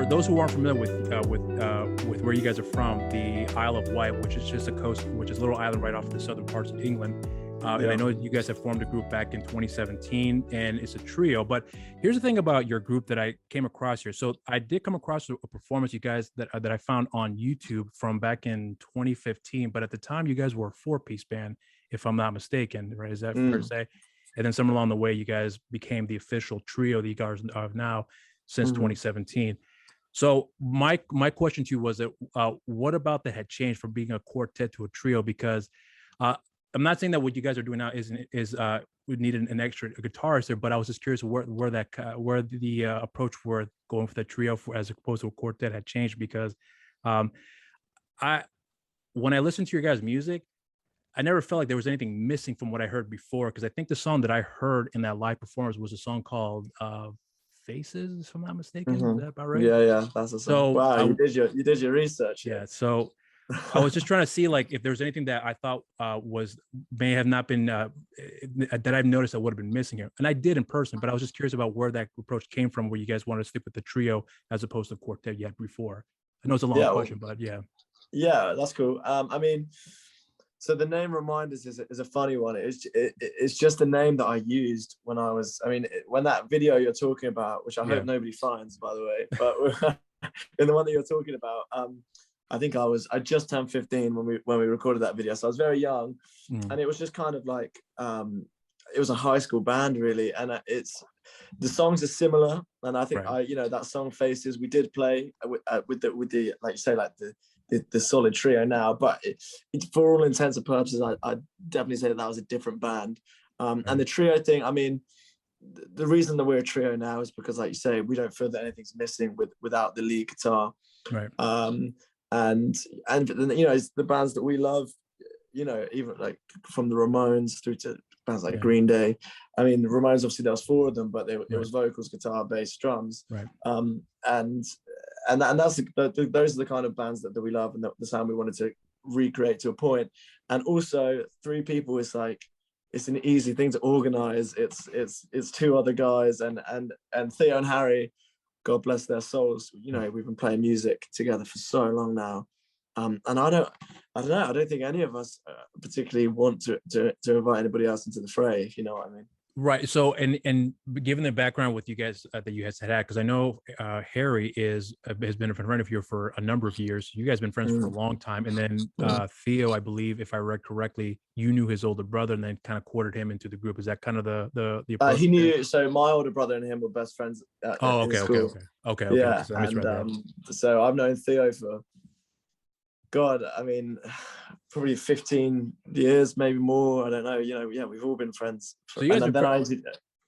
for those who aren't familiar with where you guys are from, the Isle of Wight, which is just a coast, which is a little island right off the southern parts of England. And I know you guys have formed a group back in 2017, and it's a trio. But here's the thing about your group that I came across here. So I did come across a performance you guys that I found on YouTube from back in 2015. But at the time, you guys were a four-piece band, if I'm not mistaken. Right? Is that fair to say? And then somewhere along the way, you guys became the official trio that you guys are now since 2017. So my question to you was that what about that had changed from being a quartet to a trio? Because I'm not saying that what you guys are doing now is we needed an extra guitarist there, but I was just curious where the approach for going for the trio as opposed to a quartet had changed. Because when I listened to your guys' music, I never felt like there was anything missing from what I heard before. Because I think the song that I heard in that live performance was a song called Faces, if I'm not mistaken. Is that about right? Yeah, that's a song. So, wow, you did your research. Yeah, so I was just trying to see like if there's anything that I thought may have not been that I've noticed that would have been missing here, and I did in person. But I was just curious about where that approach came from, where you guys wanted to stick with the trio as opposed to quartet you had before. I know it's a long question, but yeah, that's cool. I mean, so the name Reminders is a funny one. It's just a name that I used when I was. I mean, when that video you're talking about, which I hope nobody finds, by the way, but in the one that you're talking about. I think I just turned 15 when we recorded that video. So I was very young, and it was just kind of like, it was a high school band really. And the songs are similar. And I think that song Faces, we did play with the, like you say, like the solid trio now, but for all intents and purposes, I definitely say that was a different band. And the trio thing, I mean, the reason that we're a trio now is because, like you say, we don't feel that anything's missing without the lead guitar. Right. And it's the bands that we love, even like from the Ramones through to bands like Green Day. I mean, the Ramones, obviously there was four of them, but it was vocals, guitar, bass, drums. Right. And that's those are the kind of bands that we love, and the sound we wanted to recreate to a point. And also, three people is like, it's an easy thing to organize. It's two other guys, and Theo and Harry, God bless their souls. We've been playing music together for so long now, and I don't know. I don't think any of us particularly want to invite anybody else into the fray, if you know what I mean. Right. So, and given the background with you guys that you guys had, because I know Harry has been a friend of yours for a number of years. You guys have been friends for a long time, and then Theo, I believe, if I read correctly, you knew his older brother, and then kind of courted him into the group. Is that kind of the approach? He knew. So my older brother and him were best friends. Okay. Yeah, so I misread that. So I've known Theo for, God, I mean, probably 15 years, maybe more. I don't know. We've all been friends. So you guys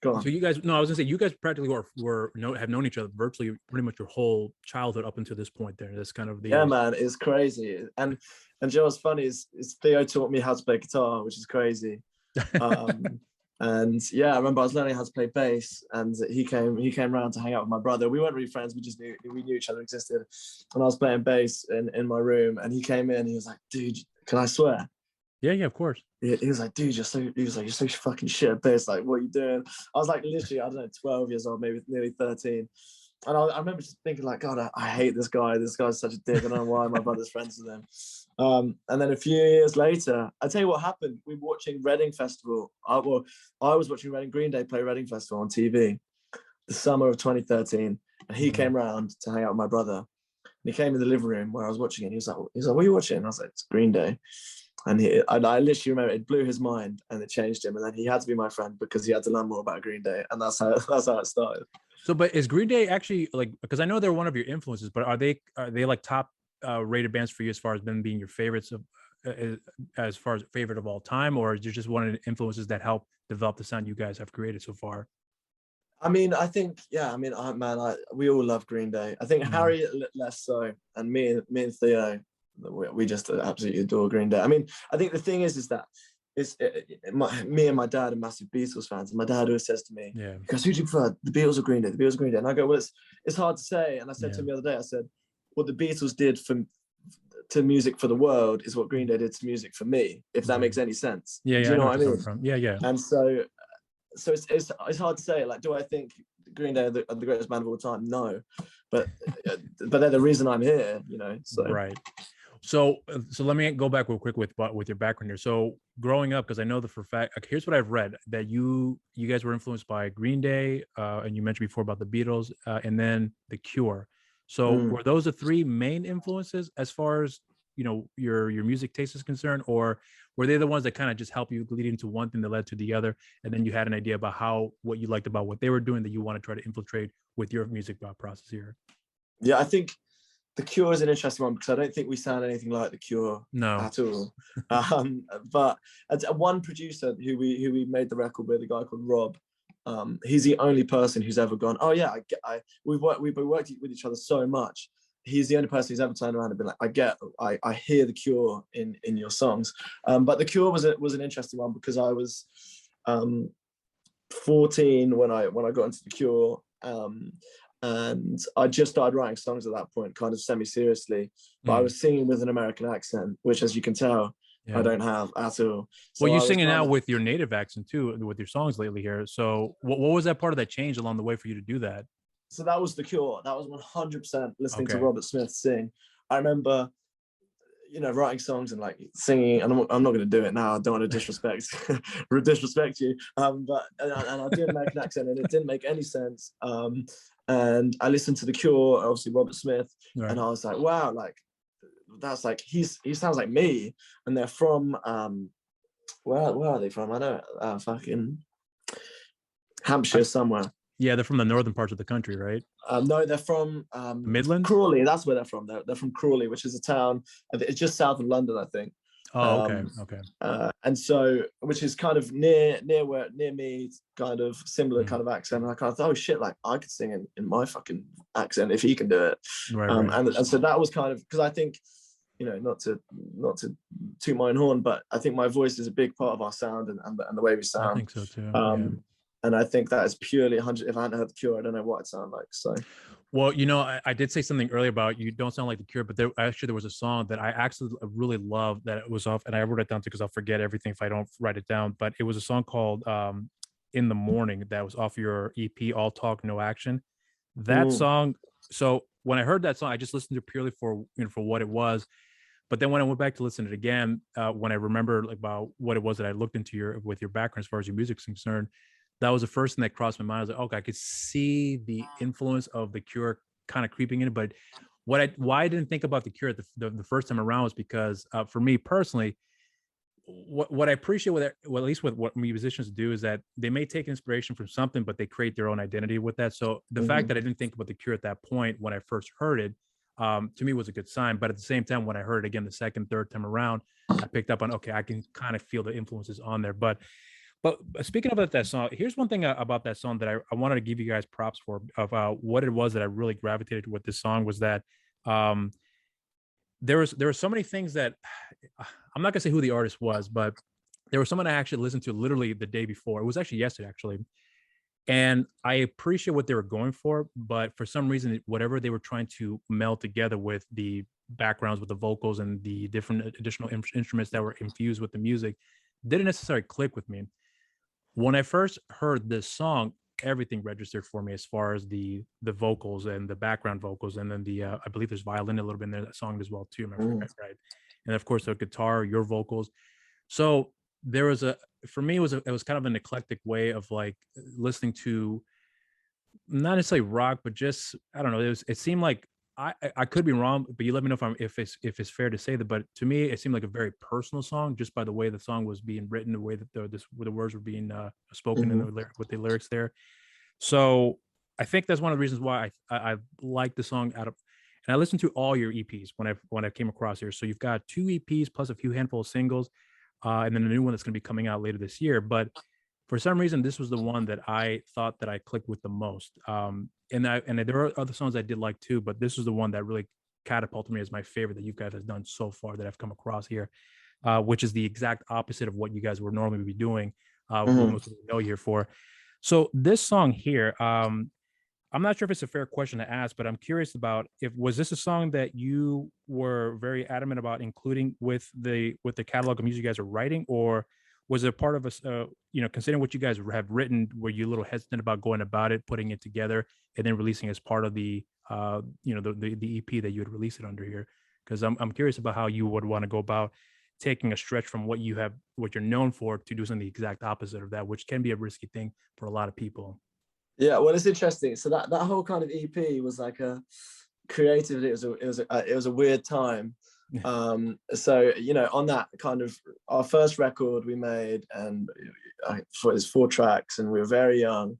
go on. So you guys, I was gonna say, you guys practically have known each other virtually pretty much your whole childhood up until this point. There, that's kind of the man, it's crazy. And Joe, what's funny is Theo taught me how to play guitar, which is crazy. And I remember I was learning how to play bass, and he came around to hang out with my brother. We weren't really friends, we just knew each other existed. And I was playing bass in my room, and he came in, he was like, dude, can I swear? Yeah, of course. He was like, dude, you're so fucking shit at bass, like, what are you doing? I was like, literally, I don't know, 12 years old, maybe nearly 13. And I remember just thinking like, God, I hate this guy. This guy's such a dick. I don't know why my brother's friends with him. And then a few years later, I'll tell you what happened. We were watching Reading Festival. I was watching Green Day play Reading Festival on TV the summer of 2013. And he came round to hang out with my brother. And he came in the living room where I was watching it. He was like, what are you watching? And I was like, it's Green Day. And I literally remember it blew his mind, and it changed him. And then he had to be my friend because he had to learn more about Green Day. And that's how it started. So, but is Green Day actually like, because I know they're one of your influences, but are they like top rated bands for you as far as them being your favorites as far as favorite of all time, or is it just one of the influences that help develop the sound you guys have created so far? I mean, I think, we all love Green Day. I think Harry less so, and me and Theo, we just absolutely adore Green Day. I mean, I think the thing is that me and my dad are massive Beatles fans, and my dad always says to me, because who do you prefer, the Beatles or Green Day? The Beatles or Green Day? And I go, well, it's hard to say. And I said to him the other day, I said, what the Beatles did to music for the world is what Green Day did to music for me, if that makes any sense. Do you know what I mean? And so it's hard to say. Like, do I think Green Day are the greatest band of all time? No, but they're the reason I'm here, you know. So right. So let me go back real quick with your background here. So growing up, because I know that for fact, here's what I've read, that you guys were influenced by Green Day, and you mentioned before about the Beatles, and then The Cure. So were those the three main influences as far as, you know, your music taste is concerned, or were they the ones that kind of just help you lead into one thing that led to the other, and then you had an idea about what you liked about what they were doing that you want to try to infiltrate with your music process here? Yeah, I think The Cure is an interesting one because I don't think we sound anything like The Cure at all. But one producer who we made the record with, a guy called Rob, he's the only person who's ever gone, oh yeah, we've worked with each other so much. He's the only person who's ever turned around and been like, I hear The Cure in your songs. But The Cure was an interesting one because I was 14 when I got into The Cure. And I just started writing songs at that point, kind of semi-seriously. But I was singing with an American accent, which, as you can tell, I don't have at all. So well, you're singing now with your native accent too, with your songs lately here. So what was that part of that change along the way for you to do that? So that was The Cure. That was 100% listening to Robert Smith sing. I remember, you know, writing songs and like singing, and I'm not going to do it now. I don't want to disrespect you. But I did an American accent, and it didn't make any sense. And I listened to The Cure, obviously Robert Smith, and I was like, wow, like that's like he sounds like me. And they're from where are they from? I know fucking Hampshire somewhere. Yeah, they're from the northern parts of the country, right? No, they're from Midlands. Crawley. That's where they're from. They're from Crawley, which is a town. It's just south of London, I think. Oh, okay. And so, which is kind of near me, kind of similar kind of accent. And I kind of thought, oh shit, like I could sing in my fucking accent if he can do it. Right. And so that was kind of, because I think, you know, not to toot my own horn, but I think my voice is a big part of our sound and the way we sound. I think so too. And I think that is purely 100. If I hadn't heard The Cure, I don't know what it sound like. So, well, you know, I did say something earlier about you don't sound like The Cure, but there was a song that I actually really loved that it was off, and I wrote it down too because I'll forget everything if I don't write it down. But it was a song called "In the Morning" that was off your EP, All Talk No Action. That song. So when I heard that song, I just listened to it purely for what it was. But then when I went back to listen to it again, when I remember about what it was that I looked into with your background as far as your music's concerned, that was the first thing that crossed my mind. I was like, okay, I could see the influence of The Cure kind of creeping in. But why I didn't think about The Cure the first time around was because for me personally, what I appreciate at least with what musicians do is that they may take inspiration from something, but they create their own identity with that. So the fact that I didn't think about The Cure at that point when I first heard it, to me was a good sign. But at the same time, when I heard it again the second, third time around, I picked up on, okay, I can kind of feel the influences on there. But speaking about that song, here's one thing about that song that I wanted to give you guys props for about what it was that I really gravitated with this song was that there were so many things that I'm not gonna say who the artist was, but there was someone I actually listened to literally the day before. It was actually yesterday, actually. And I appreciate what they were going for, but for some reason, whatever they were trying to meld together with the backgrounds, with the vocals and the different additional instruments that were infused with the music, didn't necessarily click with me. When I first heard this song, everything registered for me as far as the vocals and the background vocals, and then the I believe there's violin a little bit in there, that song as well too, right? And of course the guitar, your vocals. So there was for me it was kind of an eclectic way of like listening to not necessarily rock, but just I don't know. It seemed like I could be wrong, but you let me know if it's fair to say that. But to me, it seemed like a very personal song, just by the way the song was being written, the way that the words were being spoken, and with the lyrics there. So I think that's one of the reasons why I like the song and I listened to all your EPs when I came across here. So you've got 2 EPs plus a few handful of singles, and then a new one that's going to be coming out later this year. But for some reason, this was the one that I thought that I clicked with the most. And there are other songs I did like too, but this was the one that really catapulted me as my favorite that you guys have done so far that I've come across here, which is the exact opposite of what you guys would normally be doing. Most people know you here for. So this song here, I'm not sure if it's a fair question to ask, but I'm curious about was this a song that you were very adamant about including with the catalog of music you guys are writing, or was it part of us, considering what you guys have written, were you a little hesitant about going about it, putting it together, and then releasing as part of the, the EP that you would release it under here? Because I'm curious about how you would want to go about taking a stretch from what you're known for, to do something the exact opposite of that, which can be a risky thing for a lot of people. Yeah, well, it's interesting. So that whole kind of EP was like a creatively, it was a weird time. So on that kind of, our first record we made, and it's 4 tracks, and we were very young.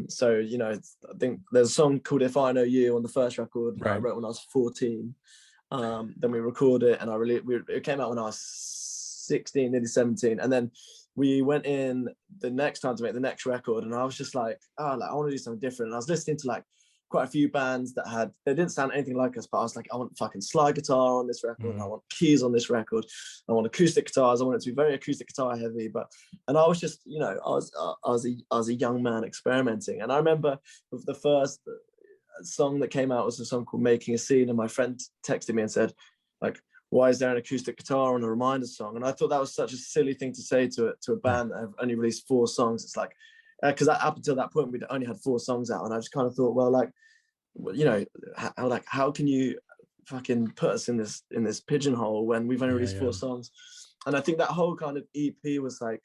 So I think there's a song called "If I Know You" on the first record that I wrote when I was 14. Then we recorded it, and it came out when I was 16, nearly 17, and then we went in the next time to make the next record, and I was just like, I want to do something different. And I was listening to like quite a few bands they didn't sound anything like us, but I was like, I want fucking slide guitar on this record, I want keys on this record, I want acoustic guitars, I want it to be very acoustic guitar heavy. And I was just, I was a young man experimenting. And I remember the first song that came out was a song called "Making a Scene," and my friend texted me and said, like, why is there an acoustic guitar on a Reminder song? And I thought that was such a silly thing to say to a band that have only released 4 songs. It's like, because up until that point we'd only had 4 songs out, and I just kind of thought, well, like, how can you fucking put us in this pigeonhole when we've only released 4 songs? And I think that whole kind of EP was like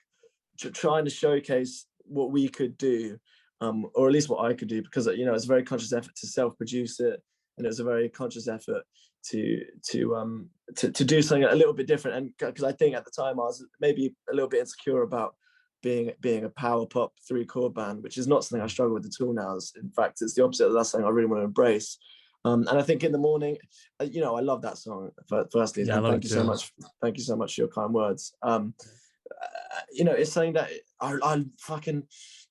trying to showcase what we could do, or at least what I could do, because it's a very conscious effort to self-produce it, and it was a very conscious effort to do something a little bit different. And because I think at the time I was maybe a little bit insecure about being a power pop 3-chord band, which is not something I struggle with at all now. In fact, it's the opposite. That's something I really want to embrace. And I think "In the Morning," I love that song. Firstly, thank you so much. Thank you so much for your kind words. It's something that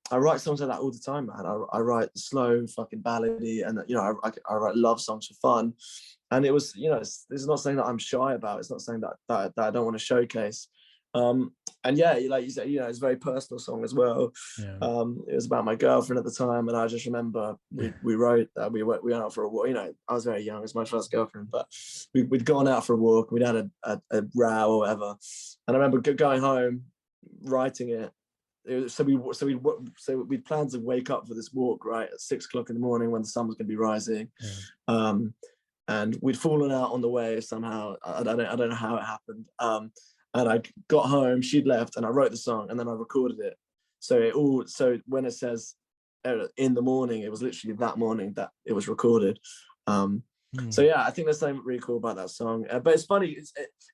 I write songs like that all the time, man. I write slow fucking ballady, and I write love songs for fun. And it was, it's not something that I'm shy about. It's not something that I don't want to showcase. And yeah, like you said, it's a very personal song as well. It was about my girlfriend at the time, and I just remember we wrote that we went out for a walk. I was very young; it was my first girlfriend, but we'd gone out for a walk. We'd had a row or whatever, and I remember going home, writing it. So we'd planned to wake up for this walk right at 6 o'clock in the morning when the sun was going to be rising. And we'd fallen out on the way somehow. I don't know how it happened. And I got home, she'd left, and I wrote the song, and then I recorded it. So when it says "in the morning," it was literally that morning that it was recorded. So yeah, I think there's something really cool about that song. But it's funny,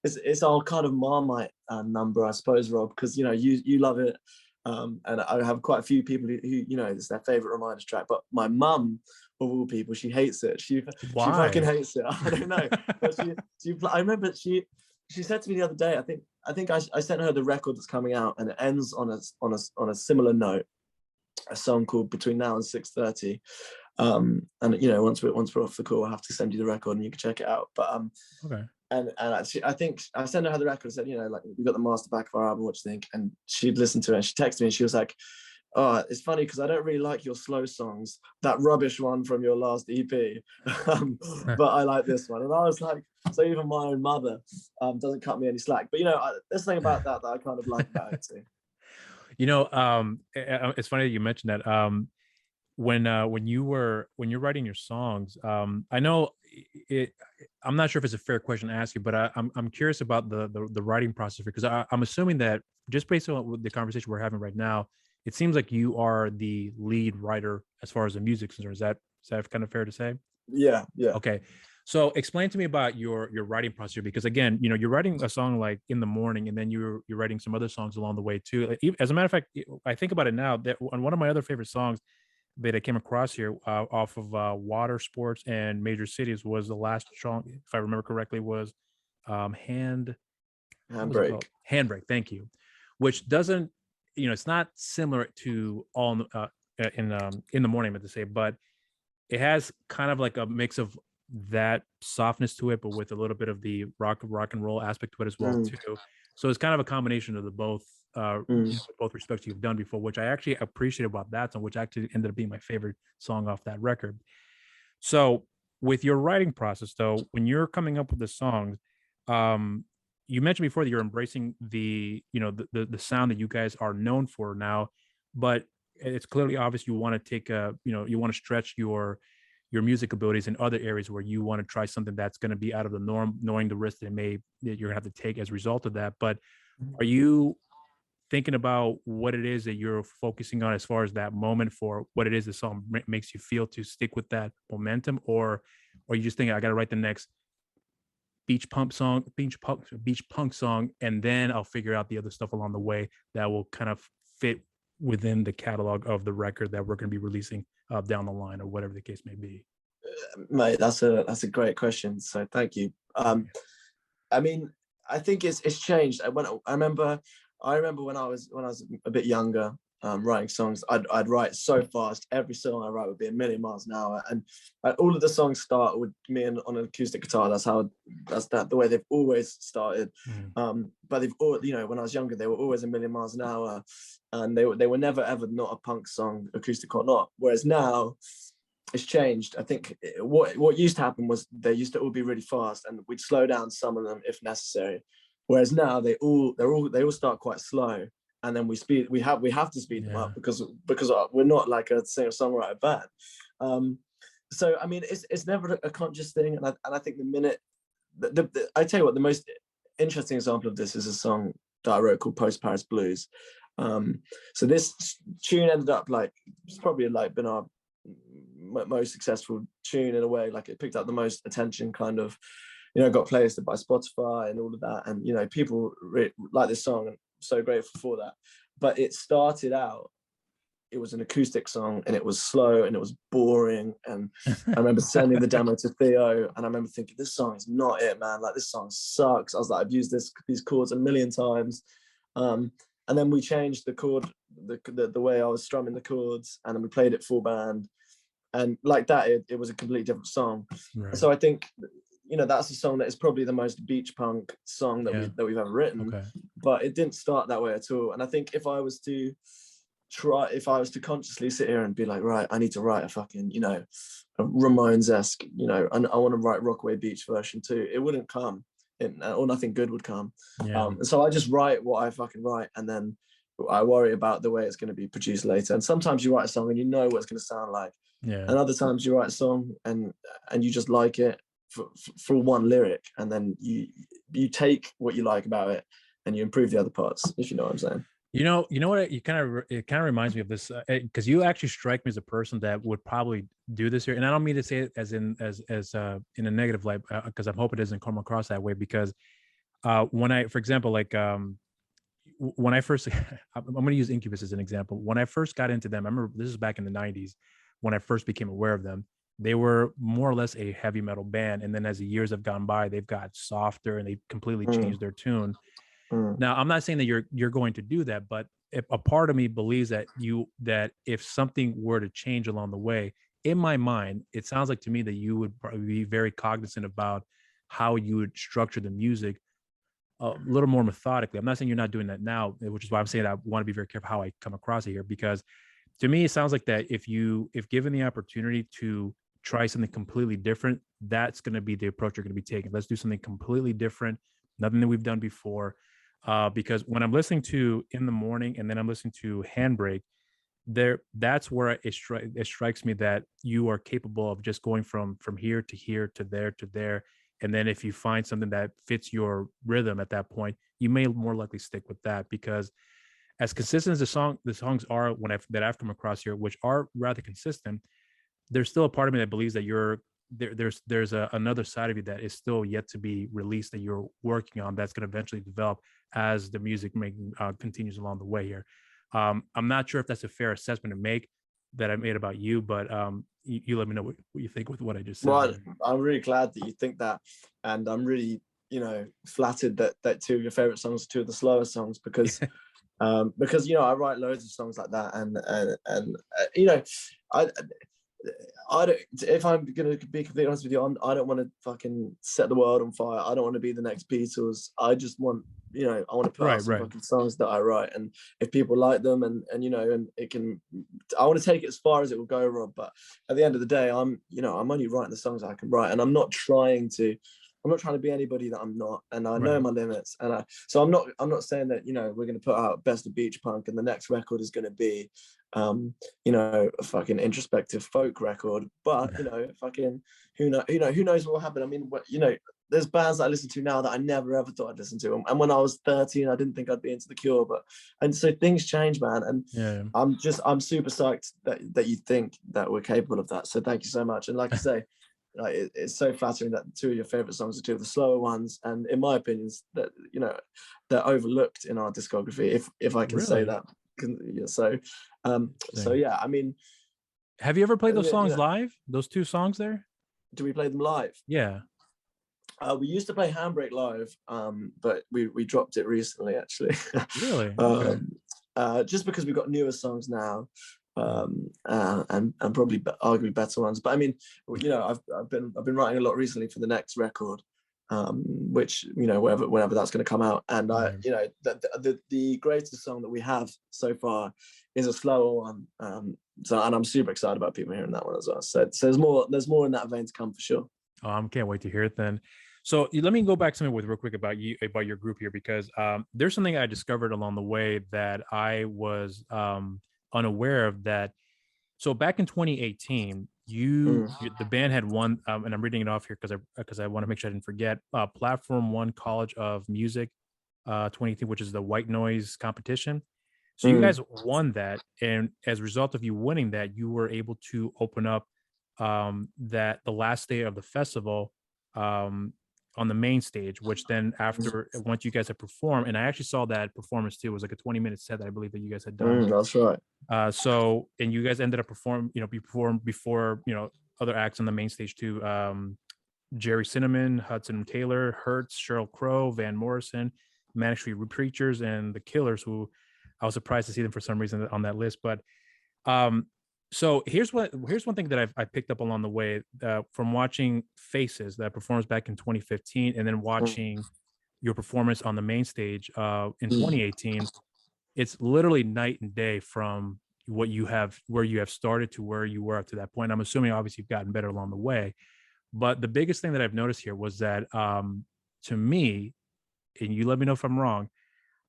it's our kind of Marmite number, I suppose, Rob, because you love it. And I have quite a few people who it's their favorite Reminders track. But my mum, of all people, she hates it. She fucking hates it. I don't know. But I remember she said to me the other day, I think I sent her the record that's coming out, and it ends on a similar note, a song called "Between Now and 6:30." And once we're off the call, I'll have to send you the record and you can check it out. But okay. And actually, I think I sent her the record and said, like, we got the master back of our album, what do you think? And she'd listened to it, and she texted me, and she was like, "Oh, it's funny because I don't really like your slow songs, that rubbish one from your last EP, but I like this one." And I was like, so even my own mother doesn't cut me any slack. But there's something about that I kind of like about it too. It's funny that you mentioned that. When you're writing your songs, I know I'm not sure if it's a fair question to ask you, but I'm curious about the writing process, because I'm assuming that just based on the conversation we're having right now, it seems like you are the lead writer as far as the music's concerned. Is that kind of fair to say? Yeah. Okay. So explain to me about your writing process, because again, you're writing a song like "In the Morning," and then you're writing some other songs along the way too. As a matter of fact, I think about it now, that on one of my other favorite songs that I came across here off of Water Sports and Major Cities was the last song, if I remember correctly, was Handbrake. Thank you. Which doesn't, it's not similar to All in the Morning, I meant to say, but it has kind of like a mix of that softness to it, but with a little bit of the rock and roll aspect to it as well too. So it's kind of a combination of the both. Both respects you've done before, which I actually appreciate about that song, which actually ended up being my favorite song off that record. So with your writing process though, when you're coming up with the songs, you mentioned before that you're embracing the, you know, the sound that you guys are known for now, but it's clearly obvious you want to take a, you know, you want to stretch your music abilities in other areas where you want to try something that's going to be out of the norm, knowing the risk that you're gonna have to take as a result of that. But are you thinking about what it is that you're focusing on as far as that moment for what it is the song makes you feel to stick with that momentum, or you just think I got to write the next beach punk song, and then I'll figure out the other stuff along the way that will kind of fit within the catalog of the record that we're going to be releasing down the line, or whatever the case may be? Mate, that's a great question. So thank you. I mean, I think it's changed. I remember when I was a bit younger, writing songs, I'd write so fast. Every song I write would be a million miles an hour, and all of the songs start with me on an acoustic guitar. That's the way they've always started. But they've all, you know, when I was younger, they were always a million miles an hour, and they were never ever not a punk song, acoustic or not. Whereas now, it's changed. I think what used to happen was they used to all be really fast, and we'd slow down some of them if necessary. Whereas now they all start quite slow, and then we have to speed them up because we're not like a singer-songwriter band. So I mean, it's never a conscious thing, and I think the minute I tell you what, the most interesting example of this is a song that I wrote called Post Paris Blues. So this tune ended up like, it's probably like been our most successful tune in a way. Like, it picked up the most attention, kind of, you know, got playlisted by Spotify and all of that, and you know, people like this song, and I'm so grateful for that. But it started out, it was an acoustic song, and it was slow, and it was boring, and I remember sending the demo to Theo, and I remember thinking, this song is not it, man, like this song sucks. I was like, I've used these chords a million times. And then we changed the chord, the way I was strumming the chords, and then we played it full band, and like that, it was a completely different song. Right. So I think, you know, that's a song that is probably the most beach punk song that we've ever written. Okay. But it didn't start that way at all. And I think if I was to consciously sit here and be like, right, I need to write a fucking, you know, a Ramones-esque, you know, and I want to write Rockaway Beach version 2, it wouldn't come. Or nothing good would come. And so I just write what I fucking write, and then I worry about the way it's going to be produced later. And sometimes you write a song and you know what it's going to sound like. And other times you write a song and you just like it for one lyric, and then you take what you like about it and you improve the other parts, if you know what I'm saying. You know what? It kind of reminds me of this, because you actually strike me as a person that would probably do this here, and I don't mean to say it as in a negative light, because I'm hoping it doesn't come across that way. Because when I, for example, like when I first, I'm going to use Incubus as an example. When I first got into them, I remember this is back in the '90s when I first became aware of them. They were more or less a heavy metal band, and then as the years have gone by, they've got softer and they completely changed their tune. Now, I'm not saying that you're going to do that, but if a part of me believes that if something were to change along the way, in my mind, it sounds like to me that you would probably be very cognizant about how you would structure the music a little more methodically. I'm not saying you're not doing that now, which is why I'm saying I want to be very careful how I come across it here, because to me, it sounds like that if given the opportunity to try something completely different, that's going to be the approach you're going to be taking. Let's do something completely different, nothing that we've done before. Because when I'm listening to In the Morning and then I'm listening to Handbrake, that's where it strikes me that you are capable of just going from here to here to there. And then if you find something that fits your rhythm at that point, you may more likely stick with that, because as consistent as the songs are that I've come across here, which are rather consistent, there's still a part of me that believes that there's another side of you that is still yet to be released, that you're working on, that's going to eventually develop as the music making continues along the way here. I'm not sure if that's a fair assessment to make that I made about you, but you let me know what you think with what I just said. Well, I'm really glad that you think that, and I'm really, you know, flattered that two of your favorite songs are two of the slower songs, because you know, I write loads of songs like that, and you know, I don't, if I'm gonna be completely honest with you, I don't want to fucking set the world on fire. I don't want to be the next Beatles. I just want, you know, I want to put out some fucking songs that I write, and if people like them, and you know, and I want to take it as far as it will go, Rob. But at the end of the day, I'm only writing the songs I can write, and I'm not trying to not trying to be anybody that I'm not, and I know my limits. And so I'm not saying that, you know, we're going to put out Best of Beach Punk and the next record is going to be, you know, a fucking introspective folk record. But you know, fucking who knows what will happen. I mean, you know, there's bands that I listen to now that I never ever thought I'd listen to, and when I was 13, I didn't think I'd be into The Cure, and so things change, man. And I'm super psyched that you think that we're capable of that. So thank you so much. And like I say, it's so flattering that two of your favorite songs are two of the slower ones, and in my opinion, that, you know, they're overlooked in our discography, if I can say that. So yeah, I mean, have you ever played those songs live? Those two songs there? Do we play them live? Yeah. We used to play Handbrake live, but we dropped it recently, actually. Really? Just because we've got newer songs now, and probably arguably better ones. But I mean, you know, I've been writing a lot recently for the next record, which, you know, whenever that's going to come out. And you know, the greatest song that we have so far is a slower one. And I'm super excited about people hearing that one as well. So there's more in that vein to come for sure. I can't wait to hear it then. So let me go back something real quick about your group here, because there's something I discovered along the way that I was unaware of. That so back in 2018, the band had won, and I'm reading it off here because I want to make sure I didn't forget. Platform One College of Music 2018, which is the white noise competition. So you guys won that, and as a result of you winning that, you were able to open up that the last day of the festival on the main stage, which then once you guys had performed, and I actually saw that performance too, it was like a 20-minute set that I believe that you guys had done. That's right. So, and you guys ended up performing before, you know, other acts on the main stage too. Jerry Cinnamon, Hudson Taylor, Hertz, Sheryl Crow, Van Morrison, Manic Street Preachers, and The Killers, who I was surprised to see them for some reason on that list. But so here's one thing that I picked up along the way from watching Faces, that performance back in 2015, and then watching your performance on the main stage in 2018. It's literally night and day from where you have started to where you were up to that point. I'm assuming obviously you've gotten better along the way, but the biggest thing that I've noticed here was that to me, and you let me know if I'm wrong,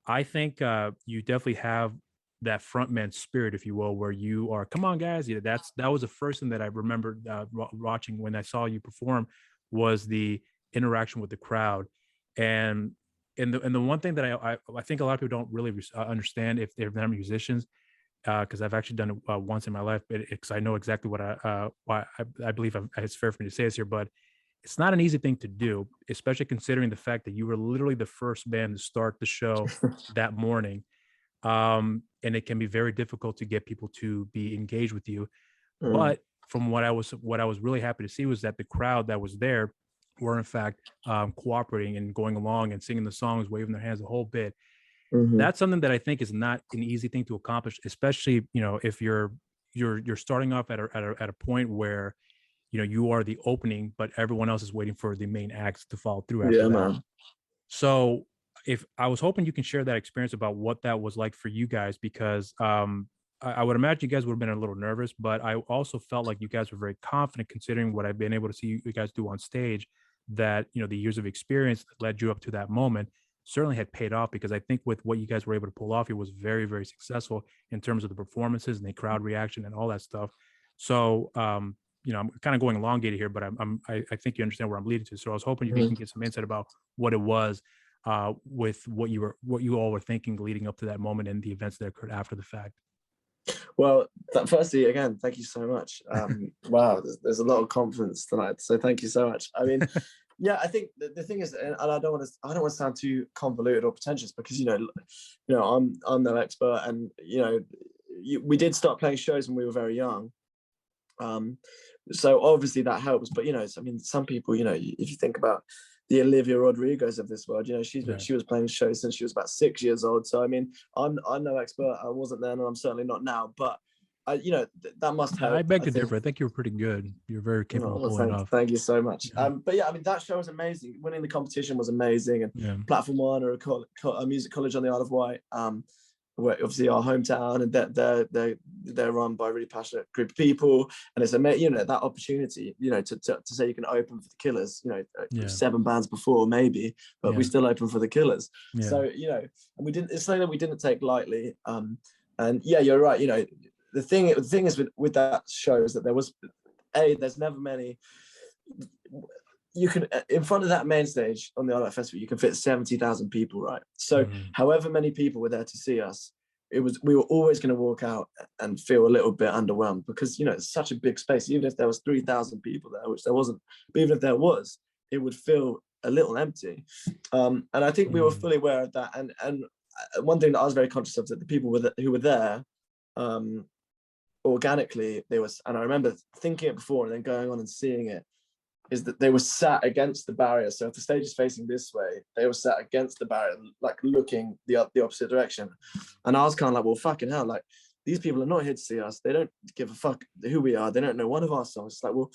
I think you definitely have that frontman spirit, if you will, where you are, come on guys. Yeah, that was the first thing that I remembered watching when I saw you perform, was the interaction with the crowd. And the one thing that I think a lot of people don't really understand if they're not musicians, because I've actually done it once in my life, because I know exactly why I believe it's fair for me to say this here, but it's not an easy thing to do, especially considering the fact that you were literally the first band to start the show that morning. And it can be very difficult to get people to be engaged with you. But from what I was really happy to see was that the crowd that was there were in fact cooperating and going along and singing the songs, waving their hands, the whole bit. That's something that I think is not an easy thing to accomplish, especially, you know, if you're starting off at a point where, you know, you are the opening, but everyone else is waiting for the main acts to follow through after that. Man. So if I was hoping you can share that experience about what that was like for you guys, because I would imagine you guys would have been a little nervous, but I also felt like you guys were very confident, considering what I've been able to see you guys do on stage, that, you know, the years of experience that led you up to that moment certainly had paid off, because I think with what you guys were able to pull off, it was very, very successful in terms of the performances and the crowd reaction and all that stuff. So, you know, I'm kind of going elongated here, but I think you understand where I'm leading to. So I was hoping you can get some insight about what it was with what you all were thinking leading up to that moment and the events that occurred after the fact. Well, firstly, again, thank you so much. Wow, there's a lot of confidence tonight, so thank you so much. I mean, yeah, I think the thing is, and I don't want to sound too convoluted or pretentious, because you know, I'm no expert, and you know, we did start playing shows when we were very young. So obviously that helps, but you know, I mean, some people, you know, if you think about the Olivia Rodrigos of this world, you know, she was playing shows since she was about 6 years old. So I mean, I'm no expert. I wasn't then, and I'm certainly not now. But you know, that must help. I beg to differ. I think you were pretty good. You're very capable of pulling it off. Thank you so much. But yeah, I mean, that show was amazing. Winning the competition was amazing, and Platform One, or a music college on the Isle of Wight. where obviously our hometown, and they're run by a really passionate group of people, and it's you know, that opportunity, you know, to say you can open for the Killers, you know, 7 bands before maybe, but we still open for the Killers. So, you know, and we didn't, it's something that we didn't take lightly. And yeah, you're right, you know, the thing is with that show is that there's never many. You can, in front of that main stage on the Isle of Festival, you can fit 70,000 people, right? So however many people were there to see us, we were always going to walk out and feel a little bit underwhelmed, because, you know, it's such a big space. Even if there was 3,000 people there, which there wasn't, but even if there was, it would feel a little empty. And I think we were fully aware of that. And one thing that I was very conscious of, that the people who were there, organically, and I remember thinking it before and then going on and seeing it, is that they were sat against the barrier. So if the stage is facing this way, they were sat against the barrier, like looking the opposite direction. And I was kind of like, well, fucking hell, like, these people are not here to see us. They don't give a fuck who we are. They don't know one of our songs. It's like, well,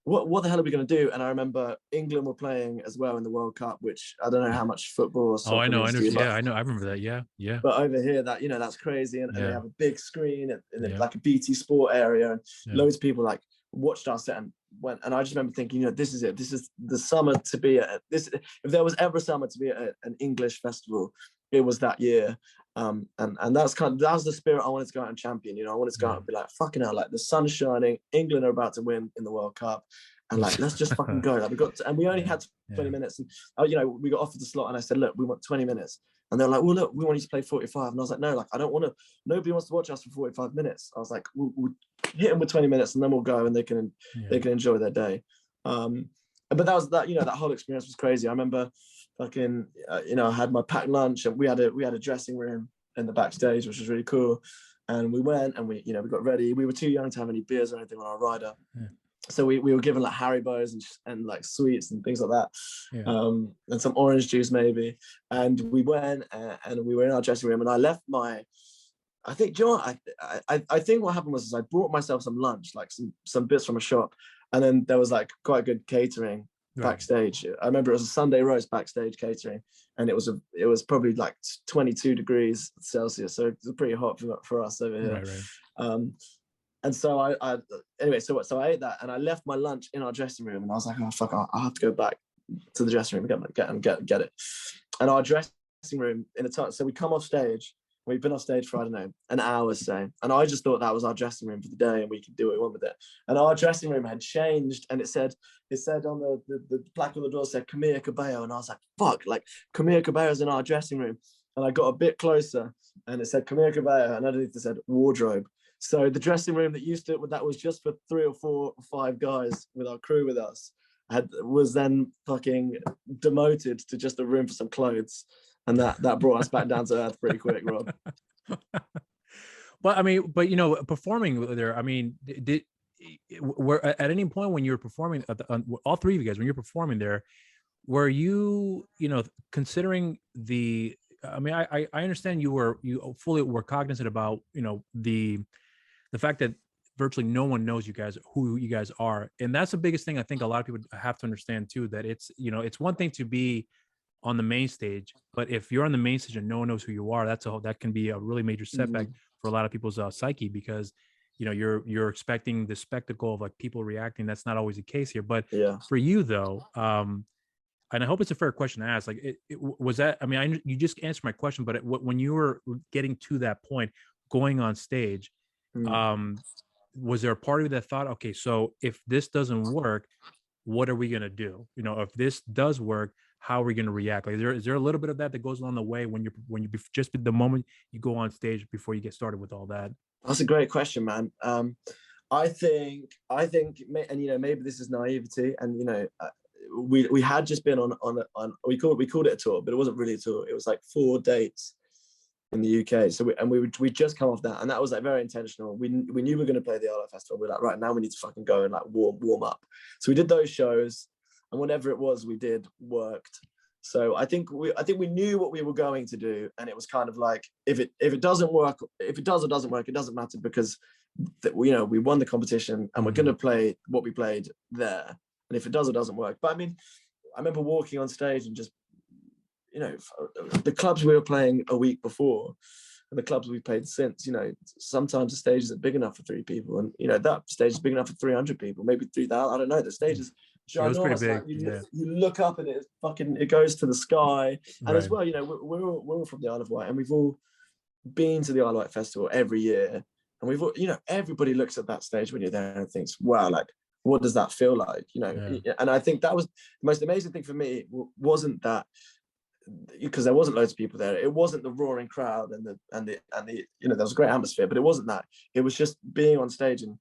what the hell are we going to do? And I remember England were playing as well in the World Cup, which I don't know how much football or soccer. I know. Yeah, I know. I remember that. Yeah. But over here, that, you know, that's crazy. And they have a big screen and like a BT Sport area, and loads of people like watched our set and went. And I just remember thinking, you know, this is it. This is the summer to be at this. If there was ever a summer to be at an English festival, it was that year. And that was the spirit I wanted to go out and champion. You know, I wanted to go out and be like, fucking hell, like, the sun's shining, England are about to win in the World Cup, and like, let's just fucking go. Like, and we only had 20 minutes, and you know, we got offered the slot, and I said, look, we want 20 minutes. And they're like, well, look, we want you to play 45. And I was like, no, like, I don't want to, nobody wants to watch us for 45 minutes. I was like, we'll hit them with 20 minutes and then we'll go, and they can enjoy their day. But that was that, you know, that whole experience was crazy. I remember fucking, you know, I had my packed lunch, and we had a dressing room in the backstage, which was really cool. And we went and we got ready. We were too young to have any beers or anything on our rider. So we were given like Haribos and like sweets and things like that, and some orange juice maybe. And we went and we were in our dressing room, and I left I think, John, I think what happened was I brought myself some lunch, like some bits from a shop, and then there was like quite good catering backstage. I remember it was a Sunday roast backstage catering, and it was probably like 22 degrees Celsius, so it was pretty hot for us over here. And so I anyway, so I ate that, and I left my lunch in our dressing room, and I was like, oh fuck, I'll have to go back to the dressing room and get it. And our dressing room in the time, so we come off stage. We've been off stage for, I don't know, an hour, say. And I just thought that was our dressing room for the day, and we could do what we want with it. And our dressing room had changed, and it said on the plaque on the door said Camille Cabello. And I was like, fuck, like, Camille Cabello's in our dressing room. And I got a bit closer, and it said Camille Cabello, and underneath it said wardrobe. So the dressing room that was just for 3 or 4 or 5 guys with our crew with us was then fucking demoted to just a room for some clothes. And that brought us back down to earth pretty quick, Rob. Well, I mean, but you know, performing there, I mean, were at any point when you were performing all 3 of you guys, when you're performing there, were you, you know, considering the, I mean, I understand you fully were cognizant about, you know, the fact that virtually no one knows you guys, who you guys are. And that's the biggest thing I think a lot of people have to understand too, that it's, you know, it's one thing to be on the main stage, but if you're on the main stage and no one knows who you are, that can be a really major setback for a lot of people's psyche, because, you know, you're expecting the spectacle of like people reacting. That's not always the case here. But for you though, and I hope it's a fair question to ask, like it was that, I mean, you just answered my question, but when you were getting to that point, going on stage, was there a part of you that thought, okay, so if this doesn't work, what are we going to do? You know, if this does work, how are we going to react? Like, is there a little bit of that goes along the way when you just the moment you go on stage before you get started with all that? That's a great question, man. I think, and you know, maybe this is naivety, and you know, we had just been on we called it a tour, but it wasn't really a tour. It was like 4 dates in the UK. So we just come off that, and that was like very intentional. We knew we were going to play the Isle Festival. We're like, right, now we need to fucking go and like warm up. So we did those shows, and whatever it was we did worked. So I think we knew what we were going to do, and it was kind of like, if it doesn't work, if it does or doesn't work, it doesn't matter, because you know, we won the competition, and we're going to play what we played there. And if it does or doesn't work, but I mean, I remember walking on stage and just, you know, the clubs we were playing a week before, and the clubs we've played since, sometimes the stage isn't big enough for 3 people, and that stage is big enough for 300 people, maybe 3,000. I don't know. The stage is ginormous. Like, you look up and it goes to the sky. And as well, we're all from the Isle of Wight, and we've all been to the Isle of Wight Festival every year, and we've all, everybody looks at that stage when you're there and thinks, wow, like, what does that feel like? And I think that was the most amazing thing for me. Wasn't that, because there wasn't loads of people there, it wasn't the roaring crowd and the there was a great atmosphere, but it wasn't that. It was just being on stage and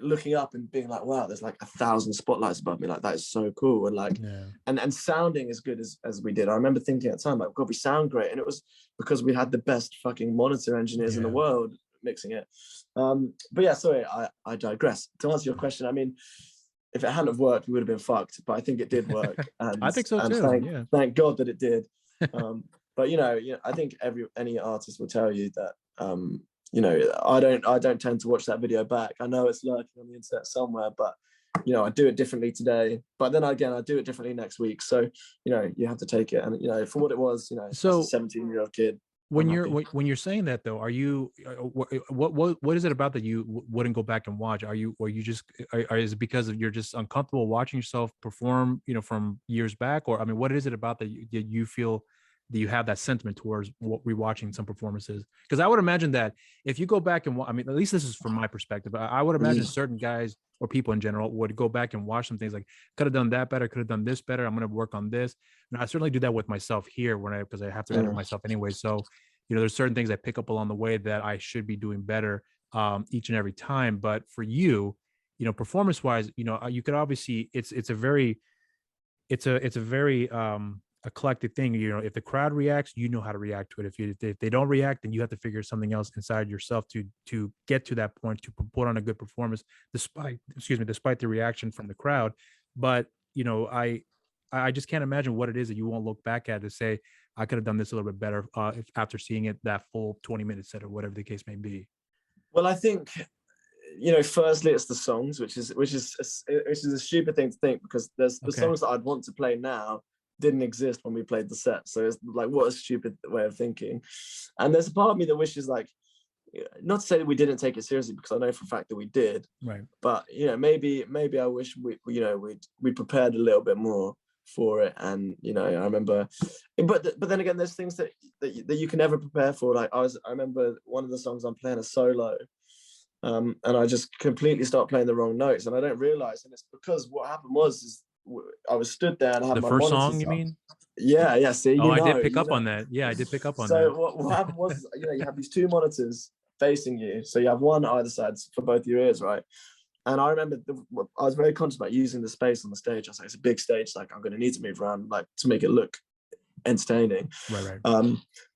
looking up and being like, wow, there's like 1,000 spotlights above me, like that is so cool. And like and sounding as good as we did. I remember thinking at the time, like, God, we sound great. And it was because we had the best fucking monitor engineers in the world mixing it. But yeah, sorry, I digress. To answer your question, I mean, if it hadn't have worked, we would have been fucked, but I think it did work. And I think so too. Thank God that it did. But I think any artist will tell you that I don't tend to watch that video back. I know it's lurking on the internet somewhere, but I do it differently today. But then again, I do it differently next week. So you have to take it, and for what it was, so as a 17-year-old kid. When you're saying that though, are you what is it about that you wouldn't go back and watch? Are you is it because you're just uncomfortable watching yourself perform, from years back? Or I mean, what is it about that you feel that you have that sentiment towards rewatching some performances? Because I would imagine that if you go back and I mean, at least this is from my perspective, I would imagine certain guys or people in general would go back and watch some things like, could have done that better, could have done this better, I'm going to work on this. And I certainly do that with myself here because I have to edit myself anyway. So, there's certain things I pick up along the way that I should be doing better each and every time. But for you, performance wise, you could obviously, it's a very eclectic thing. If the crowd reacts, how to react to it. If they don't react, then you have to figure something else inside yourself to get to that point, to put on a good performance despite the reaction from the crowd. But I just can't imagine what it is that you won't look back at to say, I could have done this a little bit better after seeing it that full 20-minute set or whatever the case may be. Well, I think firstly it's the songs, which is a stupid thing to think, because there's the songs that I'd want to play now didn't exist when we played the set. So it's like, what a stupid way of thinking. And there's a part of me that wishes, like, not to say that we didn't take it seriously, because I know for a fact that we did. Right. But maybe I wish we prepared a little bit more for it. And I remember, but then again, there's things that you can never prepare for. Like I remember one of the songs I'm playing a solo, and I just completely start playing the wrong notes, and I don't realize, and it's because what happened was I was stood there and I had the my first song, you up. mean? Yeah. See, I did pick up on that. Yeah, I did pick up on that. So what happened was, you have these 2 monitors facing you, so you have one either side for both your ears, right? And I remember I was very conscious about using the space on the stage. I was like, it's a big stage, like I'm going to need to move around, like to make it look entertaining. Right.